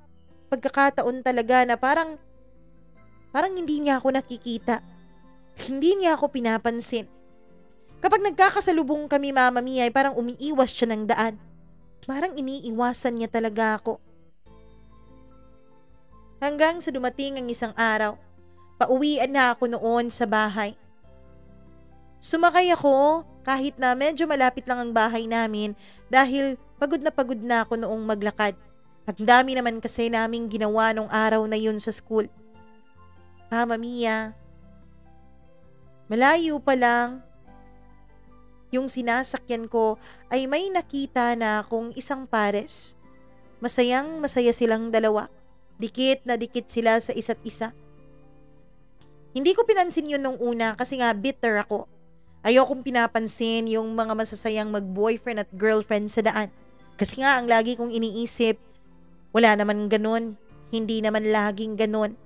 pagkakataon talaga na parang hindi niya ako nakikita. Hindi niya ako pinapansin. Kapag nagkakasalubong kami, Mama Mia, ay parang umiiwas siya ng daan. Parang iniiwasan niya talaga ako. Hanggang sa dumating ang isang araw, pauwian na ako noon sa bahay. Sumakay ako kahit na medyo malapit lang ang bahay namin dahil pagod na ako noong maglakad. Ang dami naman kasi naming ginawa nung araw na yun sa school. Mama Mia, malayo pa lang, yung sinasakyan ko ay may nakita na akong isang pares. Masayang masaya silang dalawa. Dikit na dikit sila sa isa't isa. Hindi ko pinansin yun nung una kasi nga bitter ako. Ayokong pinapansin yung mga masasayang mag-boyfriend at girlfriend sa daan. Kasi nga ang lagi kong iniisip, wala naman ganun. Hindi naman laging ganun.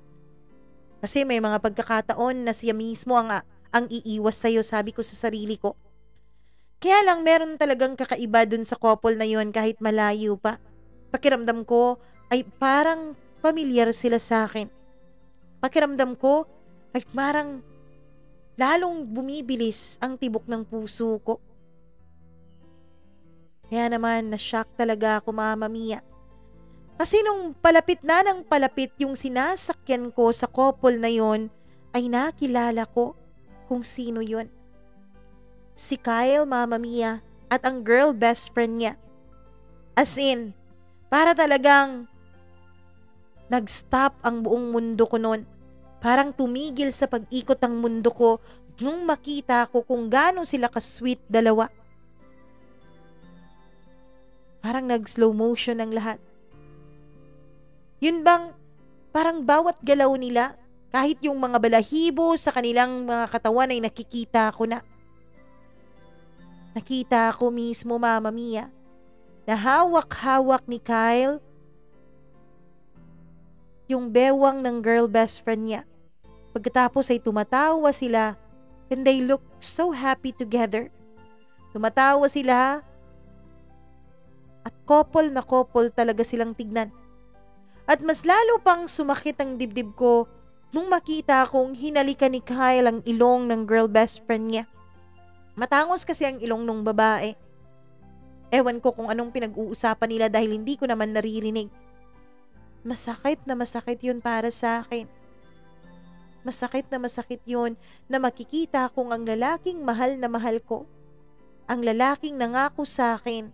Kasi may mga pagkakataon na siya mismo ang iiwas sa'yo, sabi ko sa sarili ko. Kaya lang meron talagang kakaiba dun sa couple na yun kahit malayo pa. Pakiramdam ko ay parang pamilyar sila sa akin. Pakiramdam ko ay parang lalong bumibilis ang tibok ng puso ko. Kaya naman na-shock talaga ako, Mama Mia. Kasi nung palapit na ng palapit yung sinasakyan ko sa couple na yun, ay nakilala ko kung sino yun. Si Kyle, Mama Mia, at ang girl best friend niya. As in, para talagang nag-stop ang buong mundo ko noon. Parang tumigil sa pag-ikot ang mundo ko nung makita ko kung gaano sila ka-sweet dalawa. Parang nag-slow motion ang lahat. Yun bang parang bawat galaw nila, kahit yung mga balahibo sa kanilang mga katawan ay nakikita ko na. Nakita ko mismo, Mama Mia, na hawak-hawak ni Kyle yung bewang ng girl best friend niya. Pagkatapos ay tumatawa sila and they look so happy together. Tumatawa sila at couple na couple talaga silang tignan. At mas lalo pang sumakit ang dibdib ko nung makita kong hinalikan ni Kyle ang ilong ng girl best friend niya. Matangos kasi ang ilong ng babae. Ewan ko kung anong pinag-uusapan nila dahil hindi ko naman naririnig. Masakit na masakit yun para sa akin. Masakit na masakit yun na makikita kong ang lalaking mahal na mahal ko, ang lalaking nangako sa akin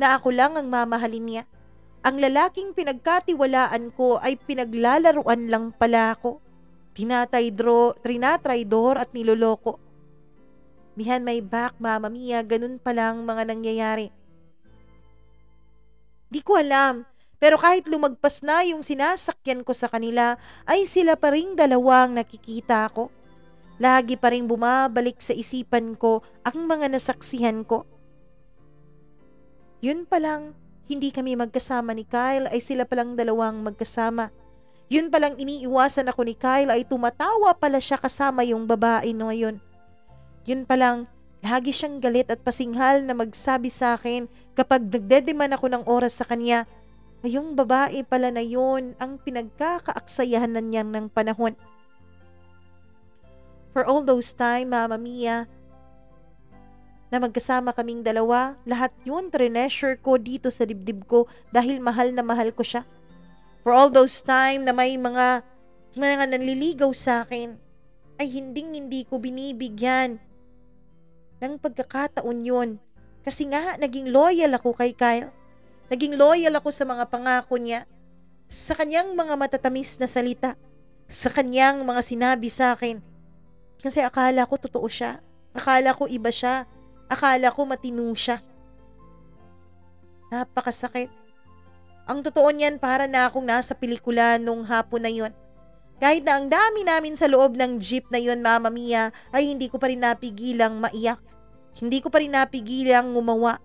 na ako lang ang mamahalin niya, ang lalaking pinagkatiwalaan ko ay pinaglalaruan lang pala ako, trinatraidor at niloloko. Behind my back, Mama Mia, ganun palang mga nangyayari. Di ko alam, pero kahit lumagpas na yung sinasakyan ko sa kanila, ay sila pa ring dalawang nakikita ko. Lagi pa ring bumabalik sa isipan ko ang mga nasaksihan ko. Yun palang, hindi kami magkasama ni Kyle, ay sila palang dalawang magkasama. Yun palang iniiwasan ako ni Kyle, ay tumatawa pala siya kasama yung babae no yun. Yun palang, lagi siyang galit at pasinghal na magsabi sa akin kapag nagdedeman ako ng oras sa kanya, ay yung babae pala na yun ang pinagkakaaksayahan na niya ng panahon. For all those time, Mama Mia, na magkasama kaming dalawa, lahat yun treasure ko dito sa dibdib ko dahil mahal na mahal ko siya. For all those time na may mga nanliligaw sa akin, ay hindi ko binibigyan ng pagkakataon yun. Kasi nga, naging loyal ako kay Kyle. Naging loyal ako sa mga pangako niya, sa kanyang mga matatamis na salita, sa kanyang mga sinabi sa akin. Kasi akala ko totoo siya. Akala ko iba siya. Akala ko matino siya. Napakasakit. Ang totoo niyan, para na akong nasa pelikula nung hapon na yun. Kahit na ang dami namin sa loob ng jeep na yun, Mama Mia, ay hindi ko pa rin napigilang maiyak. Hindi ko pa rin napigilang ngumawa.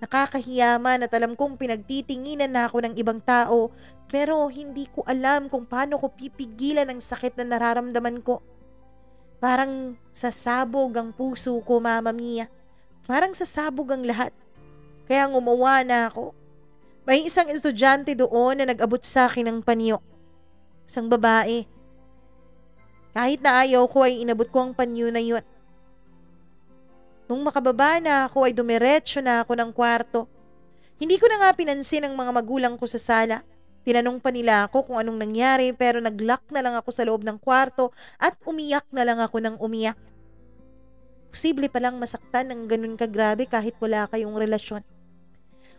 Nakakahiya man at alam kong pinagtitinginan na ako ng ibang tao, pero hindi ko alam kung paano ko pipigilan ang sakit na nararamdaman ko. Parang sasabog ang puso ko, Mama Mia. Parang sasabog ang lahat. Kaya ngumawa na ako. May isang estudyante doon na nag-abot sa akin ng panyo. Isang babae. Kahit na ayaw ko ay inabot ko ang panyo na yun. Nung makababa na ako ay dumiretso na ako ng kwarto. Hindi ko na nga pinansin ang mga magulang ko sa sala. Tinanong pa nila ako kung anong nangyari pero nag-lock na lang ako sa loob ng kwarto at umiyak na lang ako ng umiyak. Posible palang masaktan ng ganun kagrabe kahit wala kayong relasyon.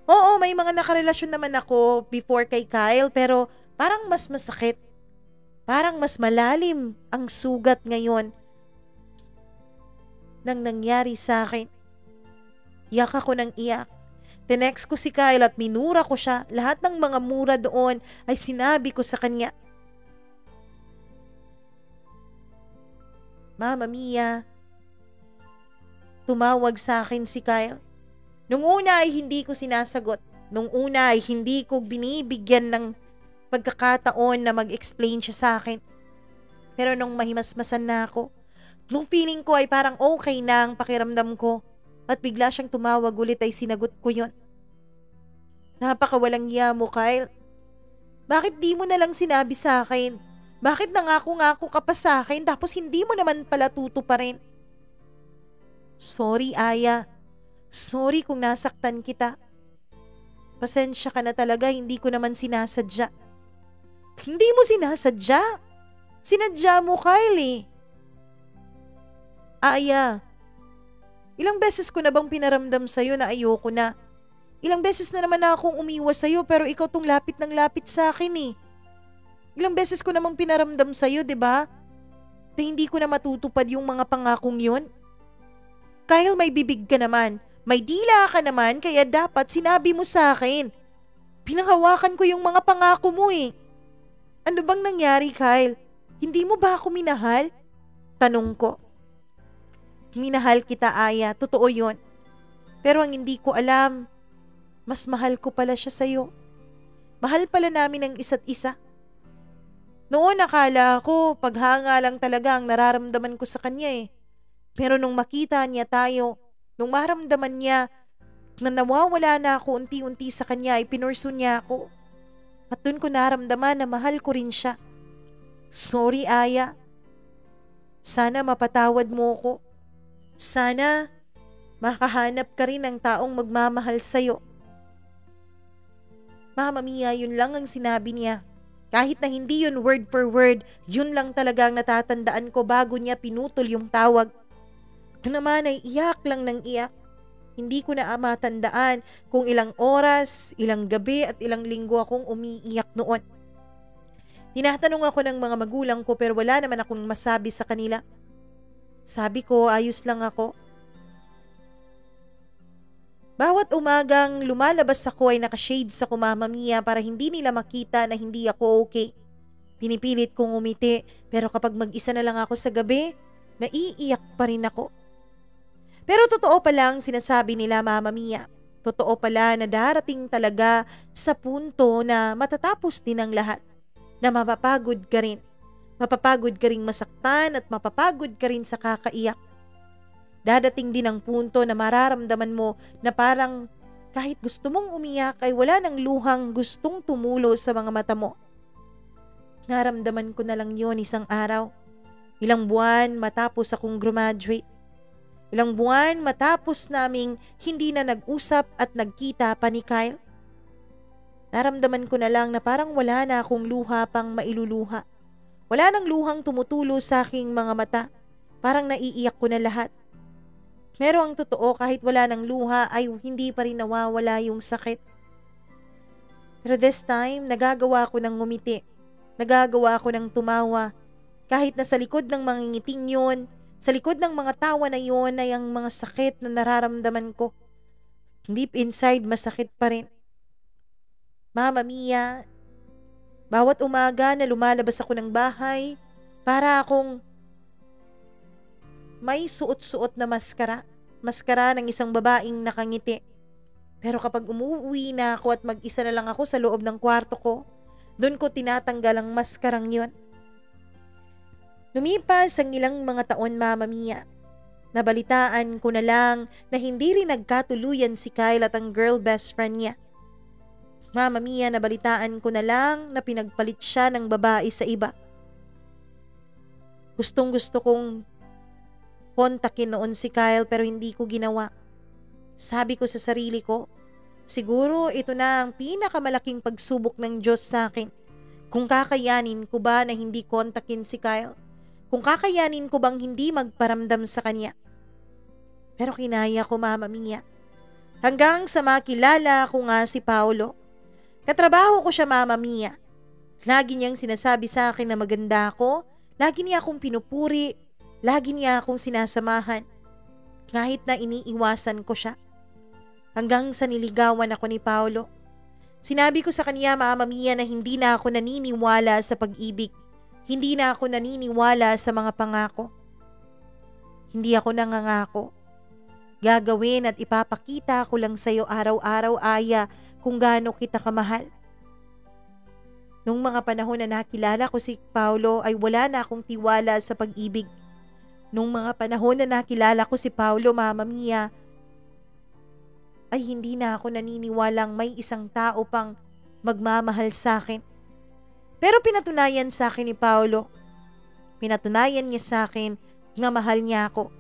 Oo, may mga nakarelasyon naman ako before kay Kyle pero parang mas masakit. Parang mas malalim ang sugat ngayon nang nangyari sa akin. Iyak ako ng iyak. Tinext ko si Kyle at minura ko siya. Lahat ng mga mura doon ay sinabi ko sa kanya. Mama Mia, tumawag sa akin si Kyle. Nung una ay hindi ko sinasagot. Nung una ay hindi ko binibigyan ng pagkakataon na mag-explain siya sa akin. Pero nung mahimasmasan na ako, nung feeling ko ay parang okay na ang pakiramdam ko at bigla siyang tumawag ulit ay sinagot ko yon. Napakawalang hiya mo, Kyle. Bakit di mo na lang sinabi sa akin? Bakit nangako-ngako ka pa sa akin tapos hindi mo naman pala tutuparin? Sorry, Aya. Sorry kung nasaktan kita. Pasensya ka na talaga, hindi ko naman sinasadya. Hindi mo sinasadya? Sinadya mo, Kyle eh. Aya, ilang beses ko na bang pinaramdam sa'yo na ayoko na? Ilang beses na naman na akong umiwas sa'yo pero ikaw tong lapit ng lapit sa akin eh. Ilang beses ko namang pinaramdam sa'yo, diba? Na hindi ko na matutupad yung mga pangakong yun. Kyle, may bibig ka naman. May dila ka naman kaya dapat sinabi mo sa akin. Pinanghawakan ko yung mga pangako mo eh. Ano bang nangyari, Kyle? Hindi mo ba ako minahal? Tanong ko. Minahal kita, Aya. Totoo yon. Pero ang hindi ko alam, mas mahal ko pala siya sa'yo. Mahal pala namin ang isa't isa. Noon akala ko paghanga lang talaga ang nararamdaman ko sa kanya eh. Pero nung makita niya tayo, nung maramdaman niya na nawawala na ako unti-unti sa kanya ay pinurso niya ako. At dun ko naramdaman na mahal ko rin siya. Sorry, Aya. Sana mapatawad mo ko. Sana makahanap ka rin ng taong magmamahal sa'yo. Mama Mia, yun lang ang sinabi niya. Kahit na hindi yun word for word, yun lang talaga ang natatandaan ko bago niya pinutol yung tawag. Ito naman ay iyak lang ng iyak. Hindi ko na matandaan kung ilang oras, ilang gabi at ilang linggo akong umiiyak noon. Tinatanong ako ng mga magulang ko pero wala naman akong masabi sa kanila. Sabi ko, ayos lang ako. Bawat umagang lumalabas ako ay nakashades ako, Mama Mia, para hindi nila makita na hindi ako okay. Pinipilit kong umiti pero kapag mag-isa na lang ako sa gabi, naiiyak pa rin ako. Pero totoo pala ang sinasabi nila, Mama Mia. Totoo pala na darating talaga sa punto na matatapos din ang lahat. Na mapapagod ka rin. Mapapagod ka rin masaktan at mapapagod ka rin sa kakaiyak. Dadating din ang punto na mararamdaman mo na parang kahit gusto mong umiyak ay wala ng luhang gustong tumulo sa mga mata mo. Naramdaman ko na lang yon isang araw. Ilang buwan matapos akong graduate. Ilang buwan matapos naming hindi na nag-usap at nagkita pa ni Kyle. Naramdaman ko na lang na parang wala na akong luha pang mailuluha. Wala nang luhang tumutulo sa aking mga mata. Parang naiiyak ko na lahat. Pero ang totoo, kahit wala ng luha ay hindi pa rin nawawala yung sakit. Pero this time, nagagawa ko ng ngumiti. Nagagawa ko ng tumawa. Kahit na sa likod ng mga ngiting yun, sa likod ng mga tawa na yun ay ang mga sakit na nararamdaman ko. Deep inside, masakit pa rin. Mama Mia, Bawat umaga na lumalabas ako ng bahay, para akong may suot-suot na maskara. Maskara ng isang babaeng nakangiti. Pero kapag umuwi na ako at mag-isa na lang ako sa loob ng kwarto ko, doon ko tinatanggal ang maskarang yon. Lumipas ang ilang mga taon, Mama Mia. Nabalitaan ko na lang na hindi rin nagkatuluyan si Kyle at ang girl best friend niya. Mama Mia, nabalitaan ko na lang na pinagpalit siya ng babae sa iba. Gustong gusto kong kontakin noon si Kyle pero hindi ko ginawa. Sabi ko sa sarili ko, siguro ito na ang pinakamalaking pagsubok ng Diyos sa akin. Kung kakayanin ko ba na hindi kontakin si Kyle? Kung kakayanin ko bang hindi magparamdam sa kanya? Pero kinaya ko, Mama Mia. Hanggang sa makilala ko nga si Paolo. Katrabaho ko siya, Mama Mia. Lagi niyang sinasabi sa akin na maganda ako, lagi niya akong pinupuri, lagi niya akong sinasamahan. Kahit na iniiwasan ko siya. Hanggang sa niligawan ako ni Paolo. Sinabi ko sa kanya, Mama Mia, na hindi na ako naniniwala sa pag-ibig. Hindi na ako naniniwala sa mga pangako. Hindi ako nangangako. Gagawin at ipapakita ko lang sa'yo araw-araw, Aya, kung gaano kita kamahal. Nung mga panahon na nakilala ko si Paolo ay wala na akong tiwala sa pag-ibig. Nung mga panahon na nakilala ko si Paolo, Mama Mia, ay hindi na ako naniniwalang may isang tao pang magmamahal sa akin. Pero pinatunayan sa akin ni Paolo. Pinatunayan niya sa akin na mahal niya ako.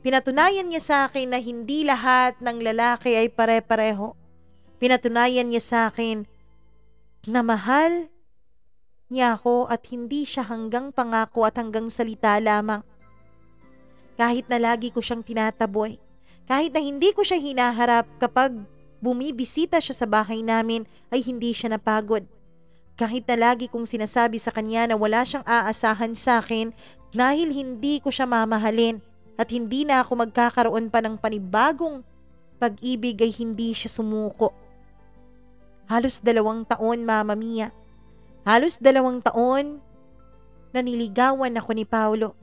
Pinatunayan niya sa akin na hindi lahat ng lalaki ay pare-pareho. Pinatunayan niya sa akin na mahal niya ako at hindi siya hanggang pangako at hanggang salita lamang. Kahit na lagi ko siyang tinataboy, kahit na hindi ko siya hinaharap, kapag bumibisita siya sa bahay namin ay hindi siya napagod. Kahit na lagi kong sinasabi sa kanya na wala siyang aasahan sa akin dahil hindi ko siya mamahalin at hindi na ako magkakaroon pa ng panibagong pag-ibig ay hindi siya sumuko. Halos 2 taon, Mama Mia. Halos 2 taon na niligawan ako ni Paolo.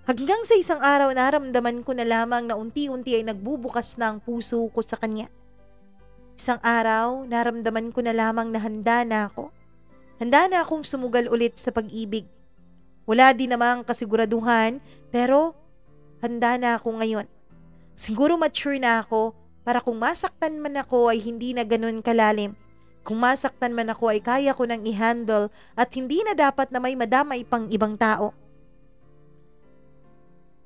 Hanggang sa isang araw naramdaman ko na lamang na unti-unti ay nagbubukas na ang puso ko sa kanya. Isang araw naramdaman ko na lamang na handa na ako. Handa na akong sumugal ulit sa pag-ibig. Wala din namang kasiguraduhan pero handa na ako ngayon. Siguro mature na ako para kung masaktan man ako ay hindi na ganun kalalim. Kung masaktan man ako ay kaya ko nang i-handle at hindi na dapat na may madamay pang ibang tao.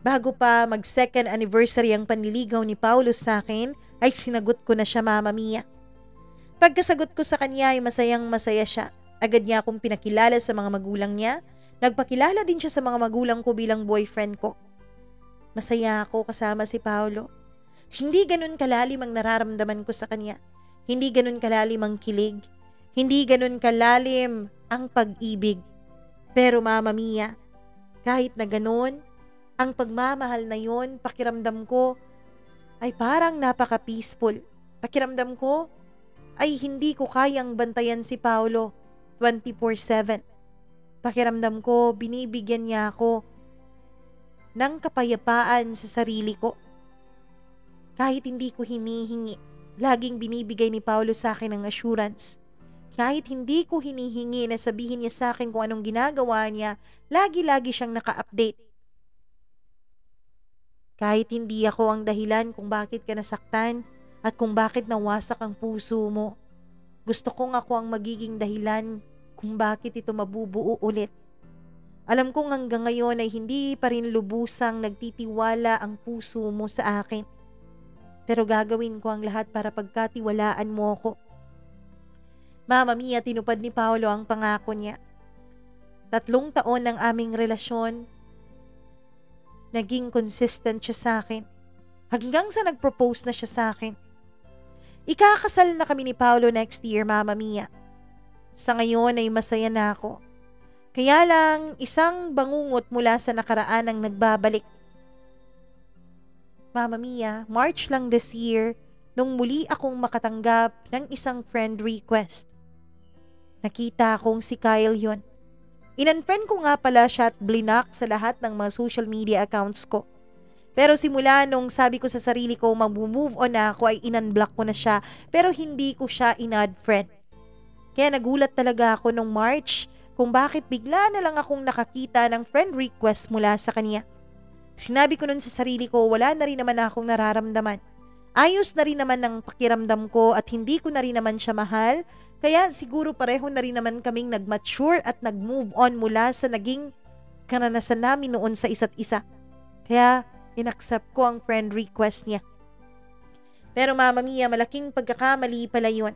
Bago pa mag-2nd anniversary ang panliligaw ni Paolo sa akin, ay sinagot ko na siya, Mama Mia. Pagkasagot ko sa kanya ay masayang masaya siya. Agad niya akong pinakilala sa mga magulang niya. Nagpakilala din siya sa mga magulang ko bilang boyfriend ko. Masaya ako kasama si Paolo. Hindi ganun kalalim ang nararamdaman ko sa kanya. Hindi ganun kalalim ang kilig. Hindi ganun kalalim ang pag-ibig. Pero Mama Mia, kahit na ganun, ang pagmamahal na yon, pakiramdam ko ay parang napaka-peaceful. Pakiramdam ko ay hindi ko kayang bantayan si Paolo 24/7. Pakiramdam ko binibigyan niya ako ng kapayapaan sa sarili ko. Kahit hindi ko hinihingi, laging binibigay ni Paolo sa akin ang assurance. Kahit hindi ko hinihingi na sabihin niya sa akin kung anong ginagawa niya, lagi-lagi siyang naka-update. Kahit hindi ako ang dahilan kung bakit ka nasaktan at kung bakit nawasak ang puso mo, gusto kong ako ang magiging dahilan kung bakit ito mabubuo ulit. Alam kong hanggang ngayon ay hindi pa rin lubusang nagtitiwala ang puso mo sa akin. Pero gagawin ko ang lahat para pagkatiwalaan mo ko. Mama Mia, tinupad ni Paolo ang pangako niya. 3 taon ng aming relasyon, naging consistent siya sa akin. Hanggang sa nag-propose na siya sa akin. Ikakasal na kami ni Paolo next year, Mama Mia. Sa ngayon ay masaya na ako. Kaya lang isang bangungot mula sa nakaraan ang nagbabalik. Mama Mia, March lang this year nung muli akong makatanggap ng isang friend request. Nakita kong si Kyle yon. In-unfriend ko nga pala siya at blinak sa lahat ng mga social media accounts ko. Pero simula nung sabi ko sa sarili ko mag-move on na ako ay in-unblock ko na siya pero hindi ko siya in-add friend. Kaya nagulat talaga ako nung March kung bakit bigla na lang akong nakakita ng friend request mula sa kanya. Sinabi ko nun sa sarili ko wala na rin naman akong nararamdaman. Ayos na rin naman ang pakiramdam ko at hindi ko na rin naman siya mahal, kaya siguro pareho na rin naman kaming nag-mature at nag-move on mula sa naging karanasan namin noon sa isa't isa. Kaya inaccept ko ang friend request niya. Pero Mama Mia, malaking pagkakamali pala yun.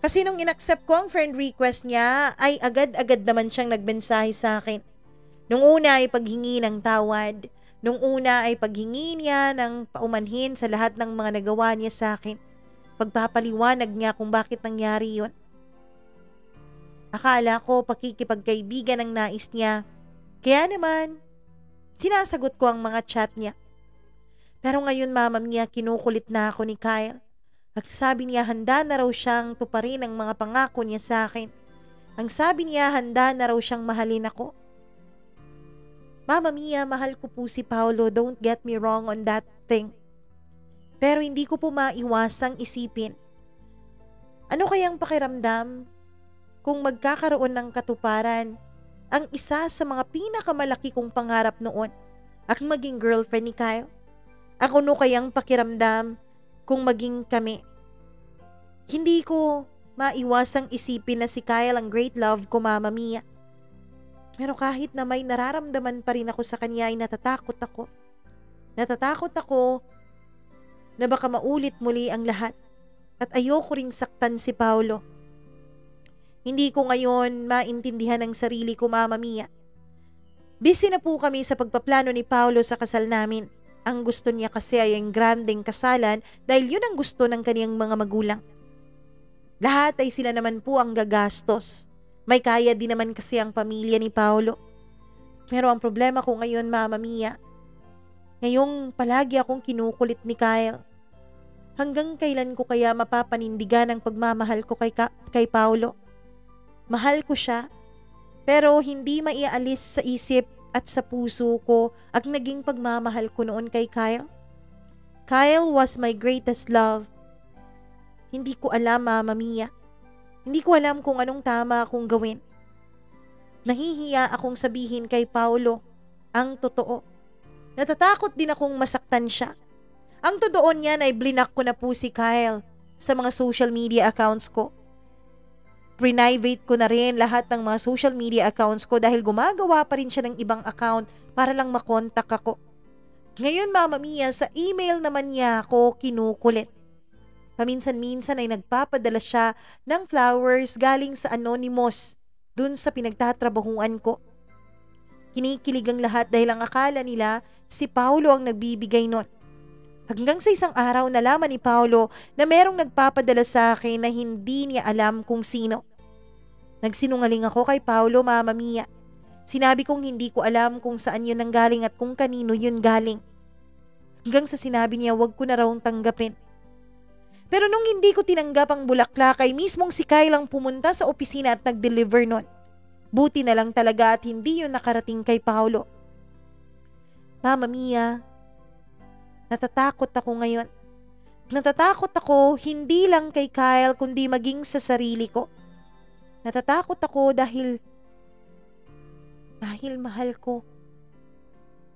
Kasi nung inaccept ko ang friend request niya, ay agad-agad naman siyang nagmensahe sa akin. Nung una ay paghingi ng tawad. Nung una ay paghingi niya ng paumanhin sa lahat ng mga nagawa niya sa akin. Pagpapaliwanag niya kung bakit nangyari yun. Akala ko pakikipagkaibigan ang nais niya. Kaya naman, sinasagot ko ang mga chat niya. Pero ngayon Mama Mia, kinukulit na ako ni Kyle. At sabi niya handa na raw siyang tuparin ang mga pangako niya sa akin. Ang sabi niya handa na raw siyang mahalin ako. Mama Mia, mahal ko po si Paolo, don't get me wrong on that thing. Pero hindi ko po maiwasang isipin. Ano kayang pakiramdam kung magkakaroon ng katuparan ang isa sa mga pinakamalaki kong pangarap noon, ang maging girlfriend ni Kyle? Ano kayang pakiramdam kung maging kami? Hindi ko maiwasang isipin na si Kyle ang great love ko, Mama Mia. Pero kahit na may nararamdaman pa rin ako sa kanya ay natatakot ako. Natatakot ako na baka maulit muli ang lahat at ayoko ring saktan si Paolo. Hindi ko ngayon maintindihan ang sarili ko, Mama Mia. Busy na po kami sa pagpaplano ni Paolo sa kasal namin. Ang gusto niya kasi ay ang grandeng kasalan dahil yun ang gusto ng kaniyang mga magulang. Lahat ay sila naman po ang gagastos. May kaya din naman kasi ang pamilya ni Paolo. Pero ang problema ko ngayon, Mama Mia, ngayong palagi akong kinukulit ni Kyle. Hanggang kailan ko kaya mapapanindigan ang pagmamahal ko kay Paolo? Mahal ko siya, pero hindi maialis sa isip at sa puso ko ang naging pagmamahal ko noon kay Kyle. Kyle was my greatest love. Hindi ko alam, Mama Mia. Hindi ko alam kung anong tama akong gawin. Nahihiya akong sabihin kay Paolo ang totoo. Natatakot din akong masaktan siya. Ang totoo niyan ay blinak ko na po si Kyle sa mga social media accounts ko. Private ko na rin lahat ng mga social media accounts ko dahil gumagawa pa rin siya ng ibang account para lang makontak ako. Ngayon, Mama Mia, sa email naman niya ako kinukulit. Paminsan-minsan ay nagpapadala siya ng flowers galing sa anonymous dun sa pinagtatrabahuan ko. Kinikilig ang lahat dahil ang akala nila si Paolo ang nagbibigay nun. Hanggang sa isang araw nalaman ni Paolo na merong nagpapadala sa akin na hindi niya alam kung sino. Nagsinungaling ako kay Paolo, Mama Mia. Sinabi kong hindi ko alam kung saan yun nanggaling at kung kanino yun galing. Hanggang sa sinabi niya wag ko na raw tanggapin. Pero nung hindi ko tinanggap ang bulaklak ay mismong si Kyle ang pumunta sa opisina at nag-deliver nun. Buti na lang talaga at hindi yun nakarating kay Paolo. Mama Mia, natatakot ako ngayon. Natatakot ako hindi lang kay Kyle kundi maging sa sarili ko. Natatakot ako dahil mahal ko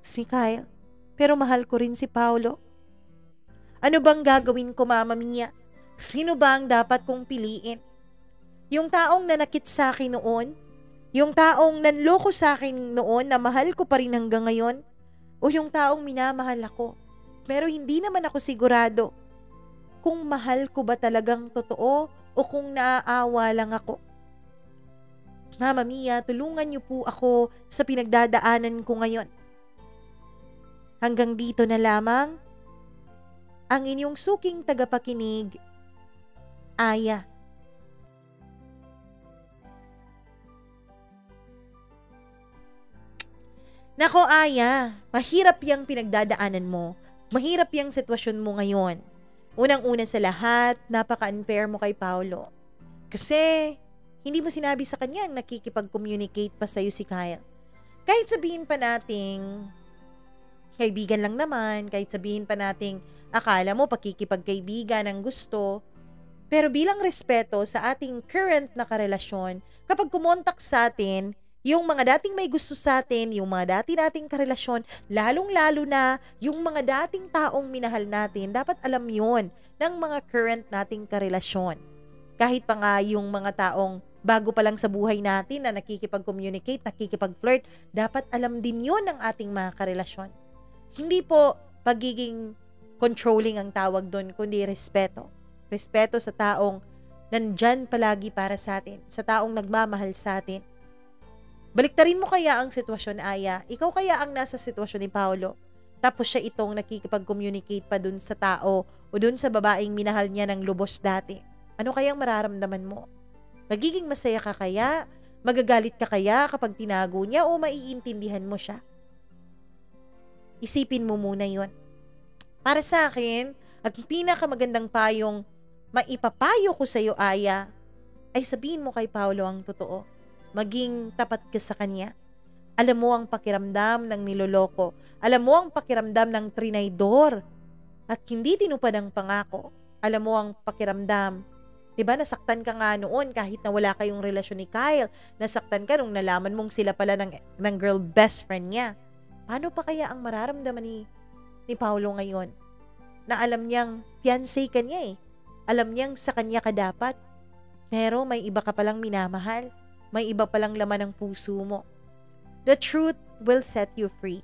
si Kyle. Pero mahal ko rin si Paolo. Ano bang gagawin ko, Mama Mia? Sino ba ang dapat kong piliin? Yung taong nanakit sa akin noon? Yung taong nanloko sa akin noon na mahal ko pa rin hanggang ngayon? O yung taong minamahal ako? Pero hindi naman ako sigurado kung mahal ko ba talagang totoo o kung naaawa lang ako. Mama Mia, tulungan niyo po ako sa pinagdadaanan ko ngayon. Hanggang dito na lamang ang inyong suking tagapakinig, Aya. Nako Aya, mahirap yung pinagdadaanan mo. Mahirap yung sitwasyon mo ngayon. Unang-una sa lahat, napaka-unfair mo kay Paolo. Kasi hindi mo sinabi sa kanya nakikipag-communicate pa sa'yo si Kyle. Kahit sabihin pa nating kaibigan lang naman, kahit sabihin pa nating akala mo pakikipagkaibigan ang gusto, pero bilang respeto sa ating current na karelasyon, kapag kumontak sa atin, yung mga dating may gusto sa atin, yung mga dati nating karelasyon, lalong-lalo na yung mga dating taong minahal natin, dapat alam yon ng mga current nating karelasyon. Kahit pa nga yung mga taong bago pa lang sa buhay natin na nakikipag-communicate, nakikipag-flirt, dapat alam din yun ng ating mga karelasyon. Hindi po pagiging controlling ang tawag doon, kundi respeto. Respeto sa taong nandyan palagi para sa atin, sa taong nagmamahal sa atin. Baliktarin mo kaya ang sitwasyon, Aya? Ikaw kaya ang nasa sitwasyon ni Paolo? Tapos siya itong nakikipag-communicate pa dun sa tao o dun sa babaeng minahal niya ng lubos dati. Ano kayang mararamdaman mo? Magiging masaya ka kaya? Magagalit ka kaya kapag tinago niya o maiintindihan mo siya? Isipin mo muna yon. Para sa akin, ang pinakamagandang payong maipapayo ko sa iyo, Aya, ay sabihin mo kay Paolo ang totoo. Maging tapat ka sa kanya. Alam mo ang pakiramdam ng niloloko. Alam mo ang pakiramdam ng trinaydor. At hindi tinupad ang pangako. Alam mo ang pakiramdam. Diba, nasaktan ka nga noon kahit na wala kayong relasyon ni Kyle. Nasaktan ka nung nalaman mong sila pala ng girl best friend niya. Paano pa kaya ang mararamdaman ni Paolo ngayon? Na alam niyang fiancé ka niya eh. Alam niyang sa kanya ka dapat. Pero may iba ka palang minamahal. May iba palang laman ng puso mo. The truth will set you free.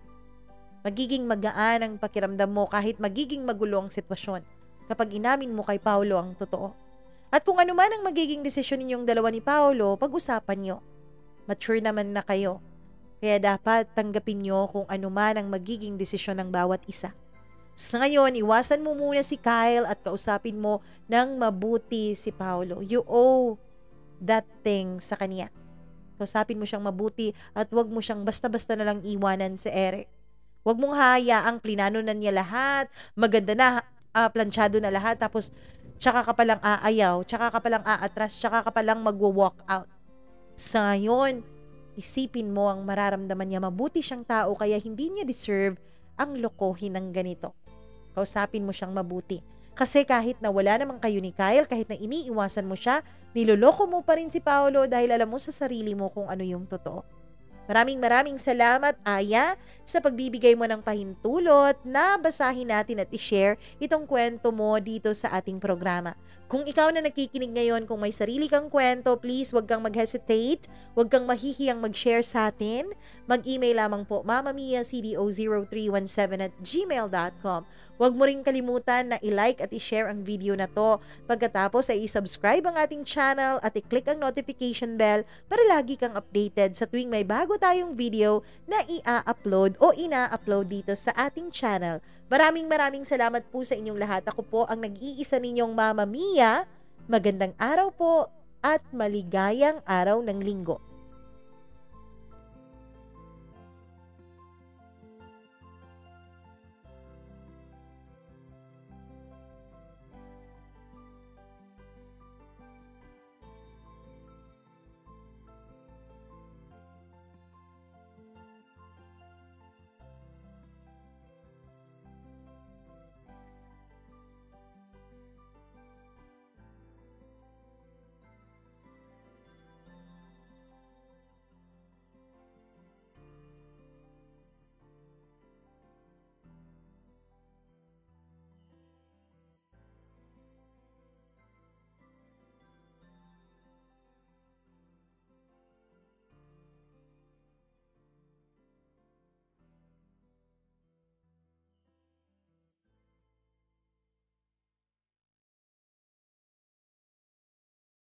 Magiging magaan ang pakiramdam mo kahit magiging magulo ang sitwasyon kapag inamin mo kay Paolo ang totoo. At kung ano man ang magiging desisyon ninyong dalawa ni Paolo, pag-usapan nyo. Mature naman na kayo. Kaya dapat tanggapin nyo kung ano man ang magiging desisyon ng bawat isa. Sa ngayon, iwasan mo muna si Kyle at kausapin mo ng mabuti si Paolo. You owe that thing sa kanya. Kausapin mo siyang mabuti at wag mo siyang basta-basta na lang iwanan si Eric. Wag mong hayaang plinano na niya lahat, maganda na, planchado na lahat, tapos tsaka ka palang aayaw, tsaka ka palang aatras, tsaka ka palang magwo-walk out. Sa ngayon, isipin mo ang mararamdaman niya. Mabuti siyang tao kaya hindi niya deserve ang lokohin ng ganito. Kausapin mo siyang mabuti. Kasi kahit na wala namang kayo ni Kyle, kahit na iniiwasan mo siya, niloloko mo pa rin si Paolo dahil alam mo sa sarili mo kung ano yung totoo. Maraming salamat, Aya, sa pagbibigay mo ng pahintulot na basahin natin at i-share itong kwento mo dito sa ating programa. Kung ikaw na nakikinig ngayon, kung may sarili kang kwento, please wag kang mag-hesitate, wag kang mahihiyang mag-share sa atin. Mag-email lamang po, mamamiacdo0317@gmail.com. Huwag mo rin kalimutan na i-like at i-share ang video na to. Pagkatapos ay i-subscribe ang ating channel at i-click ang notification bell para lagi kang updated sa tuwing may bago tayong video na i-upload o ina-upload dito sa ating channel. Maraming salamat po sa inyong lahat. Ako po ang nag-iisa ninyong Mama Mia. Magandang araw po at maligayang araw ng linggo.